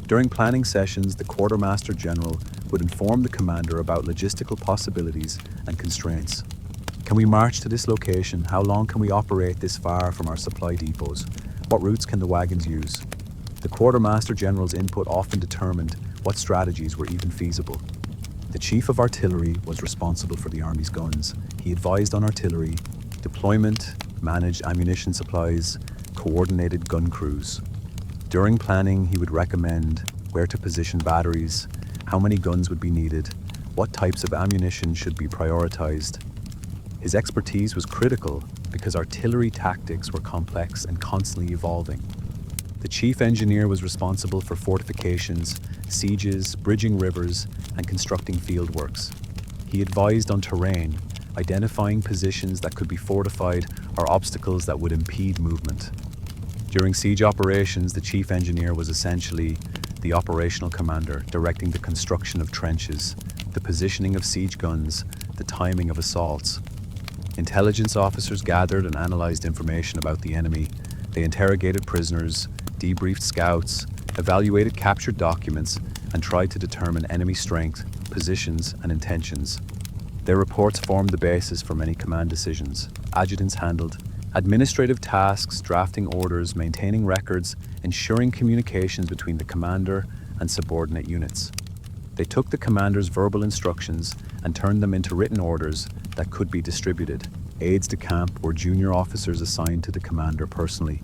During planning sessions, the Quartermaster General would inform the commander about logistical possibilities and constraints. Can we march to this location? How long can we operate this far from our supply depots? What routes can the wagons use? The Quartermaster General's input often determined what strategies were even feasible. The Chief of Artillery was responsible for the Army's guns. He advised on artillery, deployment, managed ammunition supplies, coordinated gun crews. During planning, he would recommend where to position batteries, how many guns would be needed, what types of ammunition should be prioritized. His expertise was critical because artillery tactics were complex and constantly evolving. The chief engineer was responsible for fortifications, sieges, bridging rivers, and constructing fieldworks. He advised on terrain, identifying positions that could be fortified or obstacles that would impede movement. During siege operations, the chief engineer was essentially the operational commander, directing the construction of trenches, the positioning of siege guns, the timing of assaults. Intelligence officers gathered and analyzed information about the enemy. They interrogated prisoners, debriefed scouts, evaluated captured documents, and tried to determine enemy strength, positions, and intentions. Their reports formed the basis for many command decisions. Adjutants handled administrative tasks, drafting orders, maintaining records, ensuring communications between the commander and subordinate units. They took the commander's verbal instructions and turned them into written orders that could be distributed. Aides de camp were junior officers assigned to the commander personally.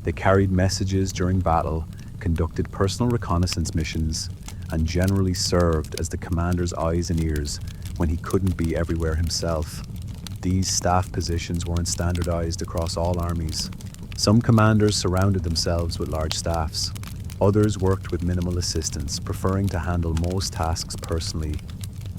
They carried messages during battle, conducted personal reconnaissance missions, and generally served as the commander's eyes and ears when he couldn't be everywhere himself. These staff positions weren't standardized across all armies. Some commanders surrounded themselves with large staffs. Others worked with minimal assistance, preferring to handle most tasks personally.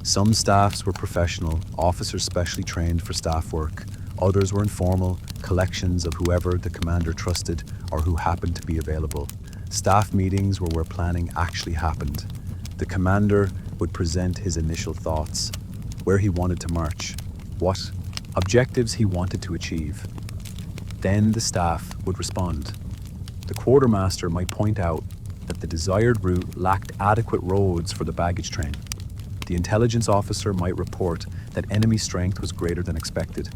Some staffs were professional, officers specially trained for staff work. Others were informal, collections of whoever the commander trusted or who happened to be available. Staff meetings were where planning actually happened. The commander would present his initial thoughts, where he wanted to march, what objectives he wanted to achieve. Then the staff would respond. The quartermaster might point out that the desired route lacked adequate roads for the baggage train. The intelligence officer might report that enemy strength was greater than expected.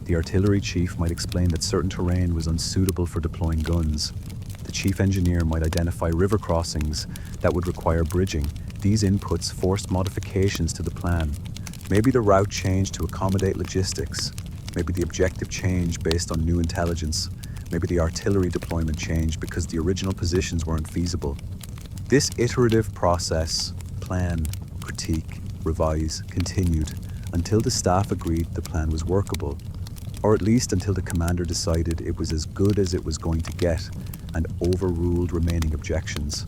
The artillery chief might explain that certain terrain was unsuitable for deploying guns. The chief engineer might identify river crossings that would require bridging. These inputs forced modifications to the plan. Maybe the route changed to accommodate logistics. Maybe the objective changed based on new intelligence. Maybe the artillery deployment changed because the original positions weren't feasible. This iterative process, plan, critique, revise, continued until the staff agreed the plan was workable, or at least until the commander decided it was as good as it was going to get and overruled remaining objections.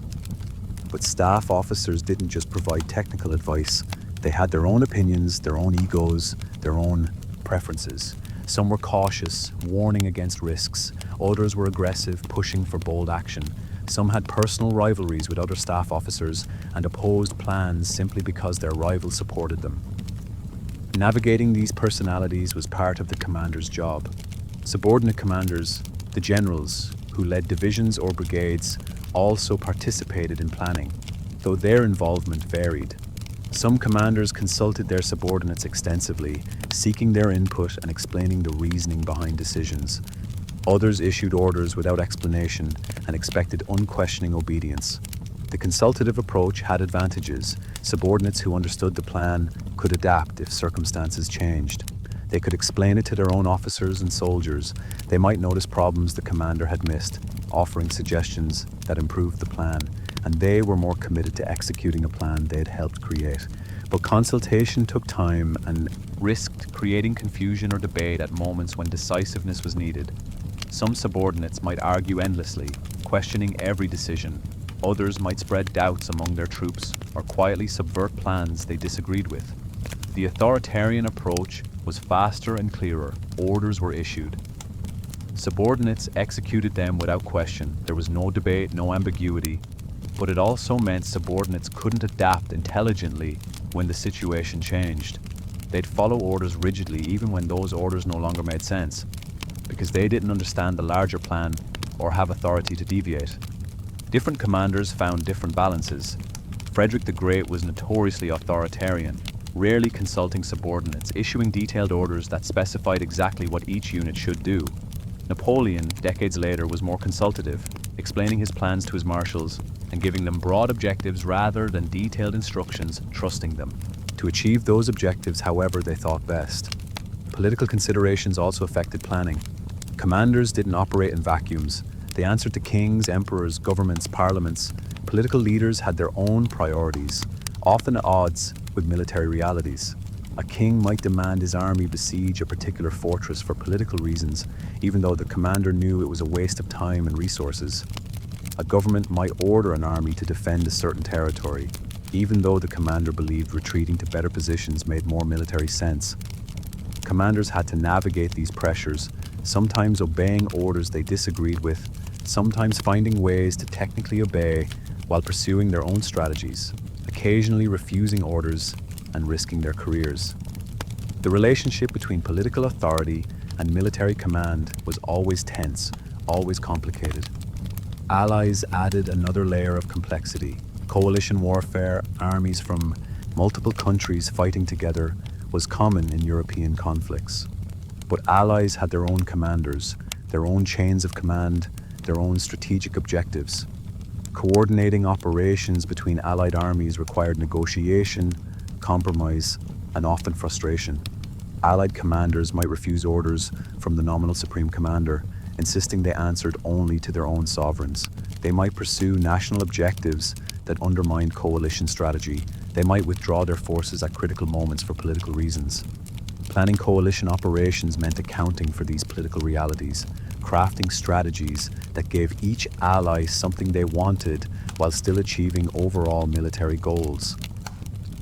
But staff officers didn't just provide technical advice. They had their own opinions, their own egos, their own preferences. Some were cautious, warning against risks. Others were aggressive, pushing for bold action. Some had personal rivalries with other staff officers and opposed plans simply because their rivals supported them. Navigating these personalities was part of the commander's job. Subordinate commanders, the generals, who led divisions or brigades, also participated in planning, though their involvement varied. Some commanders consulted their subordinates extensively, seeking their input and explaining the reasoning behind decisions. Others issued orders without explanation and expected unquestioning obedience. The consultative approach had advantages. Subordinates who understood the plan could adapt if circumstances changed. They could explain it to their own officers and soldiers. They might notice problems the commander had missed, offering suggestions that improved the plan, and they were more committed to executing a plan they had helped create. But consultation took time and risked creating confusion or debate at moments when decisiveness was needed. Some subordinates might argue endlessly, questioning every decision. Others might spread doubts among their troops or quietly subvert plans they disagreed with. The authoritarian approach was faster and clearer. Orders were issued. Subordinates executed them without question. There was no debate, no ambiguity. But it also meant subordinates couldn't adapt intelligently when the situation changed. They'd follow orders rigidly even when those orders no longer made sense, because they didn't understand the larger plan or have authority to deviate. Different commanders found different balances. Frederick the Great was notoriously authoritarian, rarely consulting subordinates, issuing detailed orders that specified exactly what each unit should do. Napoleon, decades later, was more consultative, explaining his plans to his marshals and giving them broad objectives rather than detailed instructions, trusting them to achieve those objectives however they thought best. Political considerations also affected planning. Commanders didn't operate in vacuums. They answered to kings, emperors, governments, parliaments. Political leaders had their own priorities, often at odds with military realities. A king might demand his army besiege a particular fortress for political reasons, even though the commander knew it was a waste of time and resources. A government might order an army to defend a certain territory, even though the commander believed retreating to better positions made more military sense. Commanders had to navigate these pressures, sometimes obeying orders they disagreed with, sometimes finding ways to technically obey while pursuing their own strategies, occasionally refusing orders and risking their careers. The relationship between political authority and military command was always tense, always complicated. Allies added another layer of complexity. Coalition warfare, armies from multiple countries fighting together, was common in European conflicts. But allies had their own commanders, their own chains of command, their own strategic objectives. Coordinating operations between allied armies required negotiation, compromise, and often frustration. Allied commanders might refuse orders from the nominal supreme commander, insisting they answered only to their own sovereigns. They might pursue national objectives that undermined coalition strategy. They might withdraw their forces at critical moments for political reasons. Planning coalition operations meant accounting for these political realities, crafting strategies that gave each ally something they wanted while still achieving overall military goals.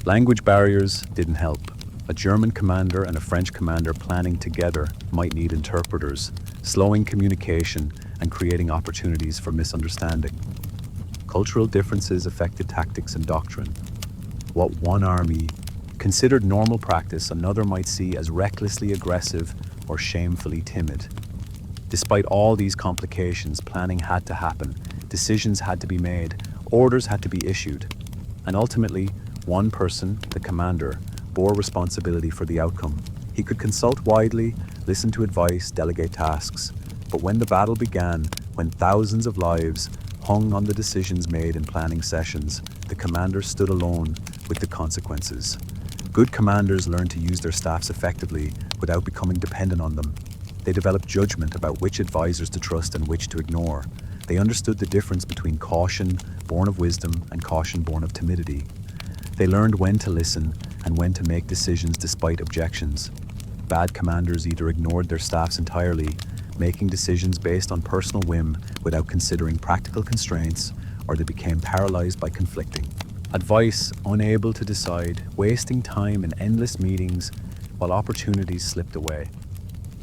Language barriers didn't help. A German commander and a French commander planning together might need interpreters, slowing communication and creating opportunities for misunderstanding. Cultural differences affected tactics and doctrine. What one army considered normal practice, another might see as recklessly aggressive or shamefully timid. Despite all these complications, planning had to happen, decisions had to be made, orders had to be issued, and ultimately, one person, the commander, bore responsibility for the outcome. He could consult widely, listen to advice, delegate tasks, but when the battle began, when thousands of lives hung on the decisions made in planning sessions, the commander stood alone with the consequences. Good commanders learned to use their staffs effectively without becoming dependent on them. They developed judgment about which advisors to trust and which to ignore. They understood the difference between caution born of wisdom and caution born of timidity. They learned when to listen and when to make decisions despite objections. Bad commanders either ignored their staffs entirely, making decisions based on personal whim without considering practical constraints, or they became paralyzed by conflicting advice, unable to decide, wasting time in endless meetings while opportunities slipped away.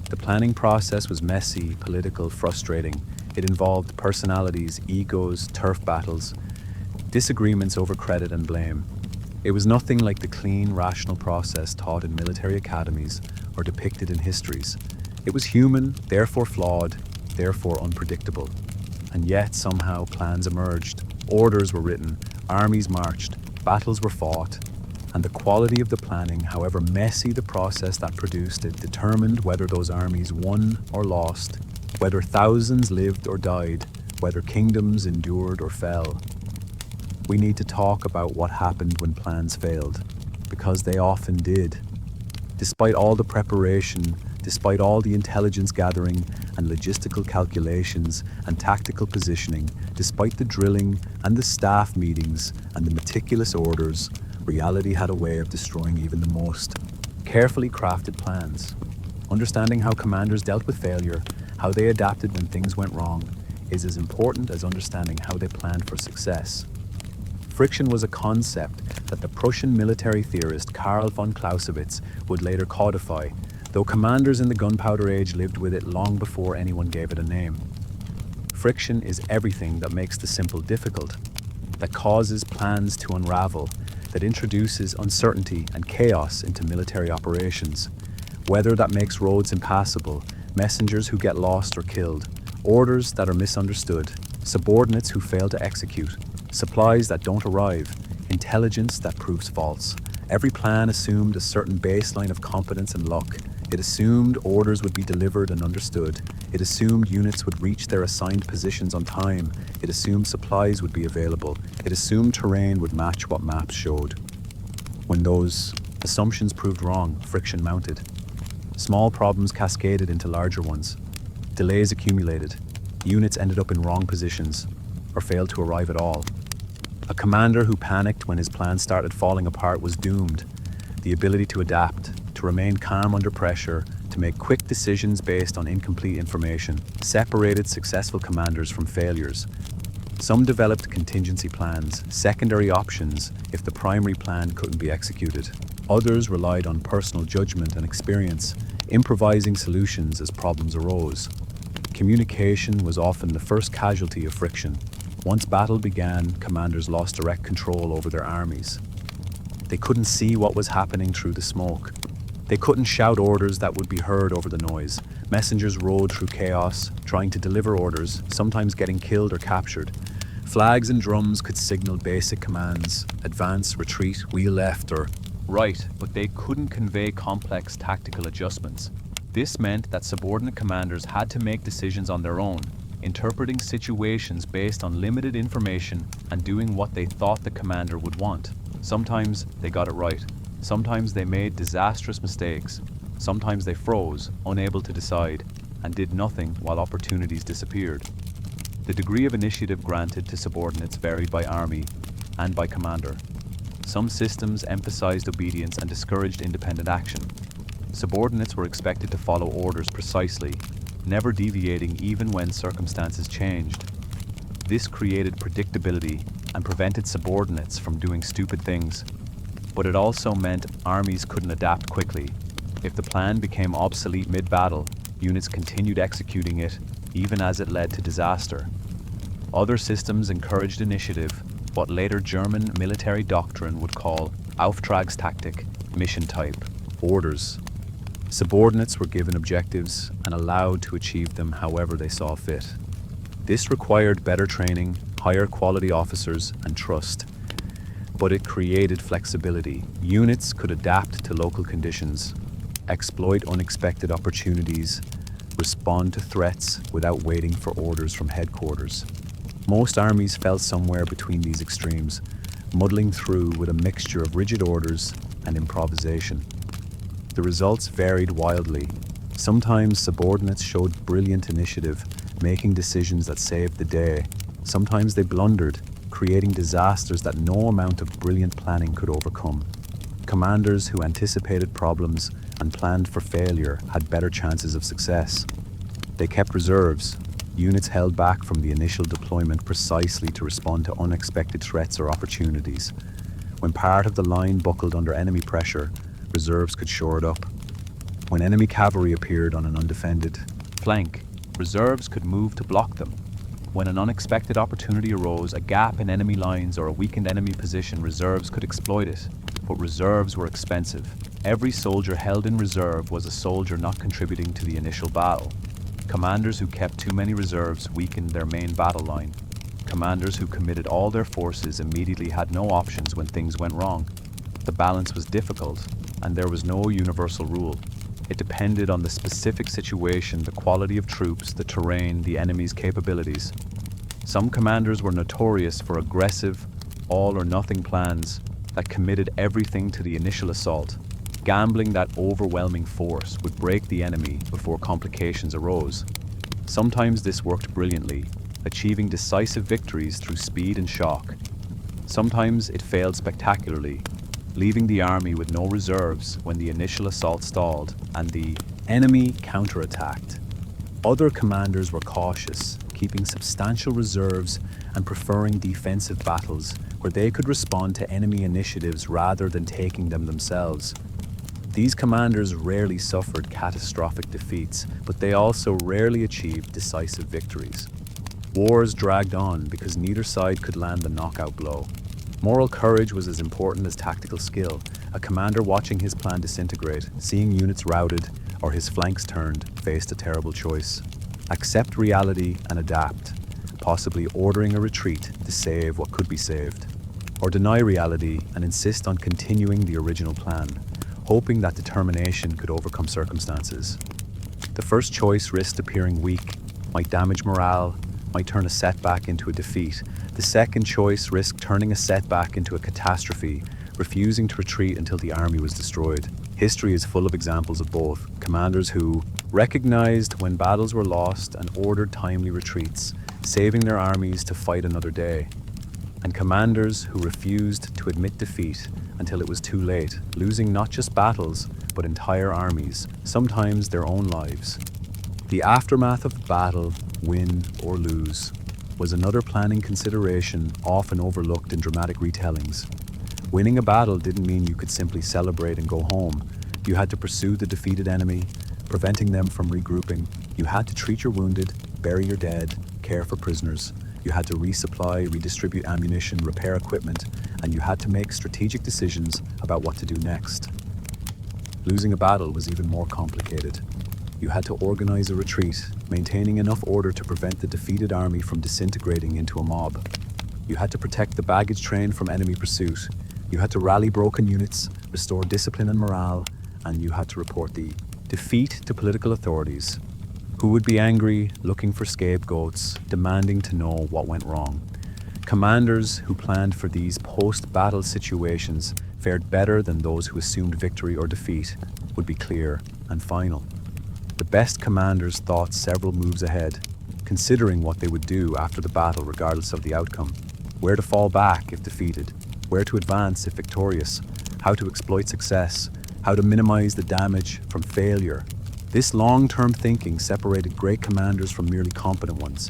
The planning process was messy, political, frustrating. It involved personalities, egos, turf battles, disagreements over credit and blame. It was nothing like the clean, rational process taught in military academies or depicted in histories. It was human, therefore flawed, therefore unpredictable. And yet somehow plans emerged, orders were written, armies marched, battles were fought, and the quality of the planning, however messy the process that produced it, determined whether those armies won or lost, whether thousands lived or died, whether kingdoms endured or fell. We need to talk about what happened when plans failed, because they often did. Despite all the preparation, despite all the intelligence gathering and logistical calculations and tactical positioning, despite the drilling and the staff meetings and the meticulous orders, reality had a way of destroying even the most carefully crafted plans. Understanding how commanders dealt with failure, how they adapted when things went wrong, is as important as understanding how they planned for success. Friction was a concept that the Prussian military theorist Karl von Clausewitz would later codify, though commanders in the Gunpowder Age lived with it long before anyone gave it a name. Friction is everything that makes the simple difficult, that causes plans to unravel, that introduces uncertainty and chaos into military operations. Weather that makes roads impassable, messengers who get lost or killed, orders that are misunderstood, subordinates who fail to execute, supplies that don't arrive, intelligence that proves false. Every plan assumed a certain baseline of competence and luck. It assumed orders would be delivered and understood. It assumed units would reach their assigned positions on time. It assumed supplies would be available. It assumed terrain would match what maps showed. When those assumptions proved wrong, friction mounted. Small problems cascaded into larger ones. Delays accumulated. Units ended up in wrong positions or failed to arrive at all. A commander who panicked when his plans started falling apart was doomed. The ability to adapt, to remain calm under pressure, to make quick decisions based on incomplete information, separated successful commanders from failures. Some developed contingency plans, secondary options if the primary plan couldn't be executed. Others relied on personal judgment and experience, improvising solutions as problems arose. Communication was often the first casualty of friction. Once battle began, commanders lost direct control over their armies. They couldn't see what was happening through the smoke. They couldn't shout orders that would be heard over the noise. Messengers rode through chaos, trying to deliver orders, sometimes getting killed or captured. Flags and drums could signal basic commands: advance, retreat, wheel left, or right, but they couldn't convey complex tactical adjustments. This meant that subordinate commanders had to make decisions on their own, interpreting situations based on limited information and doing what they thought the commander would want. Sometimes they got it right. Sometimes they made disastrous mistakes. Sometimes they froze, unable to decide, and did nothing while opportunities disappeared. The degree of initiative granted to subordinates varied by army and by commander. Some systems emphasized obedience and discouraged independent action. Subordinates were expected to follow orders precisely, never deviating even when circumstances changed. This created predictability and prevented subordinates from doing stupid things. But it also meant armies couldn't adapt quickly. If the plan became obsolete mid-battle, units continued executing it, even as it led to disaster. Other systems encouraged initiative, what later German military doctrine would call Auftragstaktik, mission type, orders. Subordinates were given objectives and allowed to achieve them however they saw fit. This required better training, higher quality officers, and trust. But it created flexibility. Units could adapt to local conditions, exploit unexpected opportunities, respond to threats without waiting for orders from headquarters. Most armies fell somewhere between these extremes, muddling through with a mixture of rigid orders and improvisation. The results varied wildly. Sometimes subordinates showed brilliant initiative, making decisions that saved the day. Sometimes they blundered, creating disasters that no amount of brilliant planning could overcome. Commanders who anticipated problems and planned for failure had better chances of success. They kept reserves, units held back from the initial deployment precisely to respond to unexpected threats or opportunities. When part of the line buckled under enemy pressure, reserves could shore it up. When enemy cavalry appeared on an undefended flank, reserves could move to block them. When an unexpected opportunity arose, a gap in enemy lines or a weakened enemy position, reserves could exploit it. But reserves were expensive. Every soldier held in reserve was a soldier not contributing to the initial battle. Commanders who kept too many reserves weakened their main battle line. Commanders who committed all their forces immediately had no options when things went wrong. The balance was difficult, and there was no universal rule. It depended on the specific situation, the quality of troops, the terrain, the enemy's capabilities. Some commanders were notorious for aggressive, all-or-nothing plans that committed everything to the initial assault. Gambling that overwhelming force would break the enemy before complications arose. Sometimes this worked brilliantly, achieving decisive victories through speed and shock. Sometimes it failed spectacularly, leaving the army with no reserves when the initial assault stalled and the enemy counterattacked. Other commanders were cautious, keeping substantial reserves and preferring defensive battles where they could respond to enemy initiatives rather than taking them themselves. These commanders rarely suffered catastrophic defeats, but they also rarely achieved decisive victories. Wars dragged on because neither side could land the knockout blow. Moral courage was as important as tactical skill. A commander watching his plan disintegrate, seeing units routed, or his flanks turned, faced a terrible choice. Accept reality and adapt, possibly ordering a retreat to save what could be saved. Or deny reality and insist on continuing the original plan, hoping that determination could overcome circumstances. The first choice risked appearing weak, might damage morale, might turn a setback into a defeat. The second choice risked turning a setback into a catastrophe, refusing to retreat until the army was destroyed. History is full of examples of both. Commanders who recognized when battles were lost and ordered timely retreats, saving their armies to fight another day. And commanders who refused to admit defeat until it was too late, losing not just battles, but entire armies, sometimes their own lives. The aftermath of battle, win or lose, was another planning consideration often overlooked in dramatic retellings. Winning a battle didn't mean you could simply celebrate and go home. You had to pursue the defeated enemy, preventing them from regrouping. You had to treat your wounded, bury your dead, care for prisoners. You had to resupply, redistribute ammunition, repair equipment, and you had to make strategic decisions about what to do next. Losing a battle was even more complicated. You had to organize a retreat, maintaining enough order to prevent the defeated army from disintegrating into a mob. You had to protect the baggage train from enemy pursuit. You had to rally broken units, restore discipline and morale, and you had to report the defeat to political authorities, who would be angry, looking for scapegoats, demanding to know what went wrong. Commanders who planned for these post-battle situations fared better than those who assumed victory or defeat would be clear and final. The best commanders thought several moves ahead, considering what they would do after the battle regardless of the outcome, where to fall back if defeated, where to advance if victorious, how to exploit success, how to minimize the damage from failure. This long-term thinking separated great commanders from merely competent ones.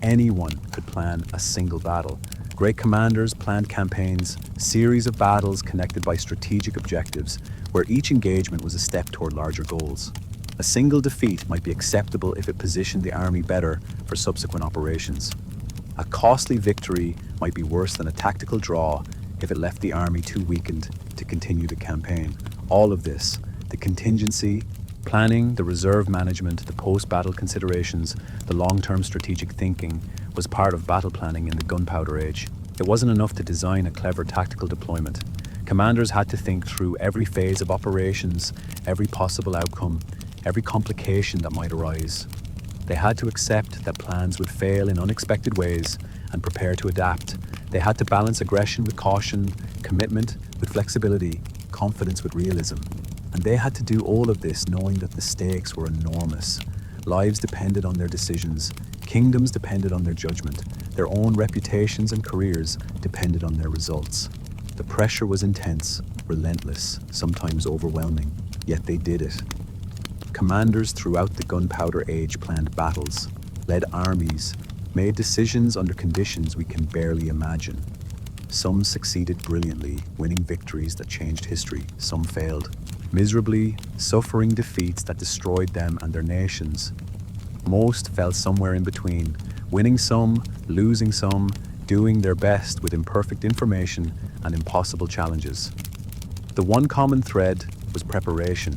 Anyone could plan a single battle. Great commanders planned campaigns, series of battles connected by strategic objectives, where each engagement was a step toward larger goals. A single defeat might be acceptable if it positioned the army better for subsequent operations. A costly victory might be worse than a tactical draw if it left the army too weakened to continue the campaign. All of this, the contingency, planning, the reserve management, the post-battle considerations, the long-term strategic thinking, was part of battle planning in the Gunpowder Age. It wasn't enough to design a clever tactical deployment. Commanders had to think through every phase of operations, every possible outcome, every complication that might arise. They had to accept that plans would fail in unexpected ways and prepare to adapt. They had to balance aggression with caution, commitment with flexibility, confidence with realism. And they had to do all of this knowing that the stakes were enormous. Lives depended on their decisions, kingdoms depended on their judgment, their own reputations and careers depended on their results. The pressure was intense, relentless, sometimes overwhelming, yet they did it. Commanders throughout the Gunpowder Age planned battles, led armies, made decisions under conditions we can barely imagine. Some succeeded brilliantly, winning victories that changed history. Some failed miserably, suffering defeats that destroyed them and their nations. Most fell somewhere in between, winning some, losing some, doing their best with imperfect information and impossible challenges. The one common thread was preparation.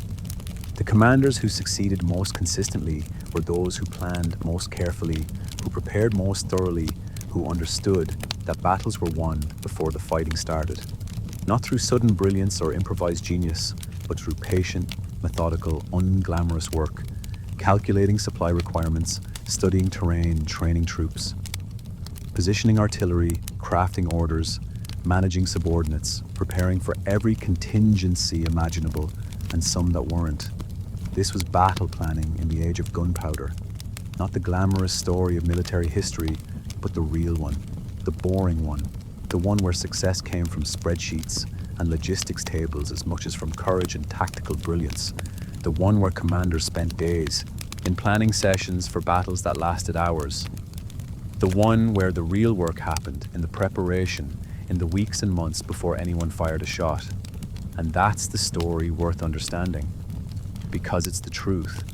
The commanders who succeeded most consistently were those who planned most carefully, who prepared most thoroughly, who understood that battles were won before the fighting started. Not through sudden brilliance or improvised genius, but through patient, methodical, unglamorous work, calculating supply requirements, studying terrain, training troops, positioning artillery, crafting orders, managing subordinates, preparing for every contingency imaginable, and some that weren't. This was battle planning in the age of gunpowder. Not the glamorous story of military history, but the real one, the boring one, the one where success came from spreadsheets and logistics tables as much as from courage and tactical brilliance, the one where commanders spent days in planning sessions for battles that lasted hours. The one where the real work happened, in the preparation, in the weeks and months before anyone fired a shot. And that's the story worth understanding, because it's the truth.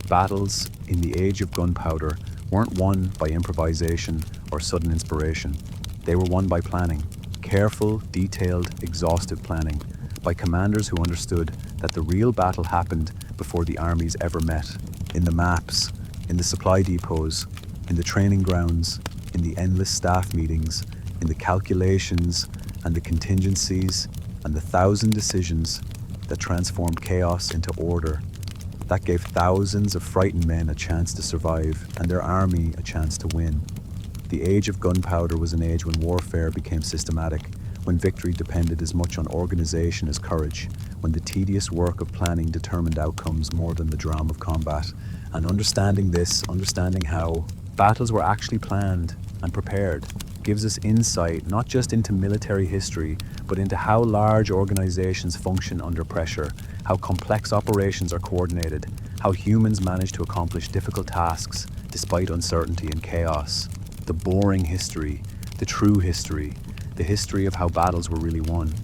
Battles in the age of gunpowder weren't won by improvisation or sudden inspiration. They were won by planning, careful, detailed, exhaustive planning, by commanders who understood that the real battle happened before the armies ever met, in the maps, in the supply depots, in the training grounds, in the endless staff meetings, in the calculations and the contingencies and the thousand decisions that transformed chaos into order, that gave thousands of frightened men a chance to survive and their army a chance to win. The age of gunpowder was an age when warfare became systematic, when victory depended as much on organization as courage, when the tedious work of planning determined outcomes more than the drama of combat. And understanding this, understanding how battles were actually planned and prepared, gives us insight not just into military history, but into how large organizations function under pressure, how complex operations are coordinated, how humans manage to accomplish difficult tasks despite uncertainty and chaos. The boring history, the true history, the history of how battles were really won,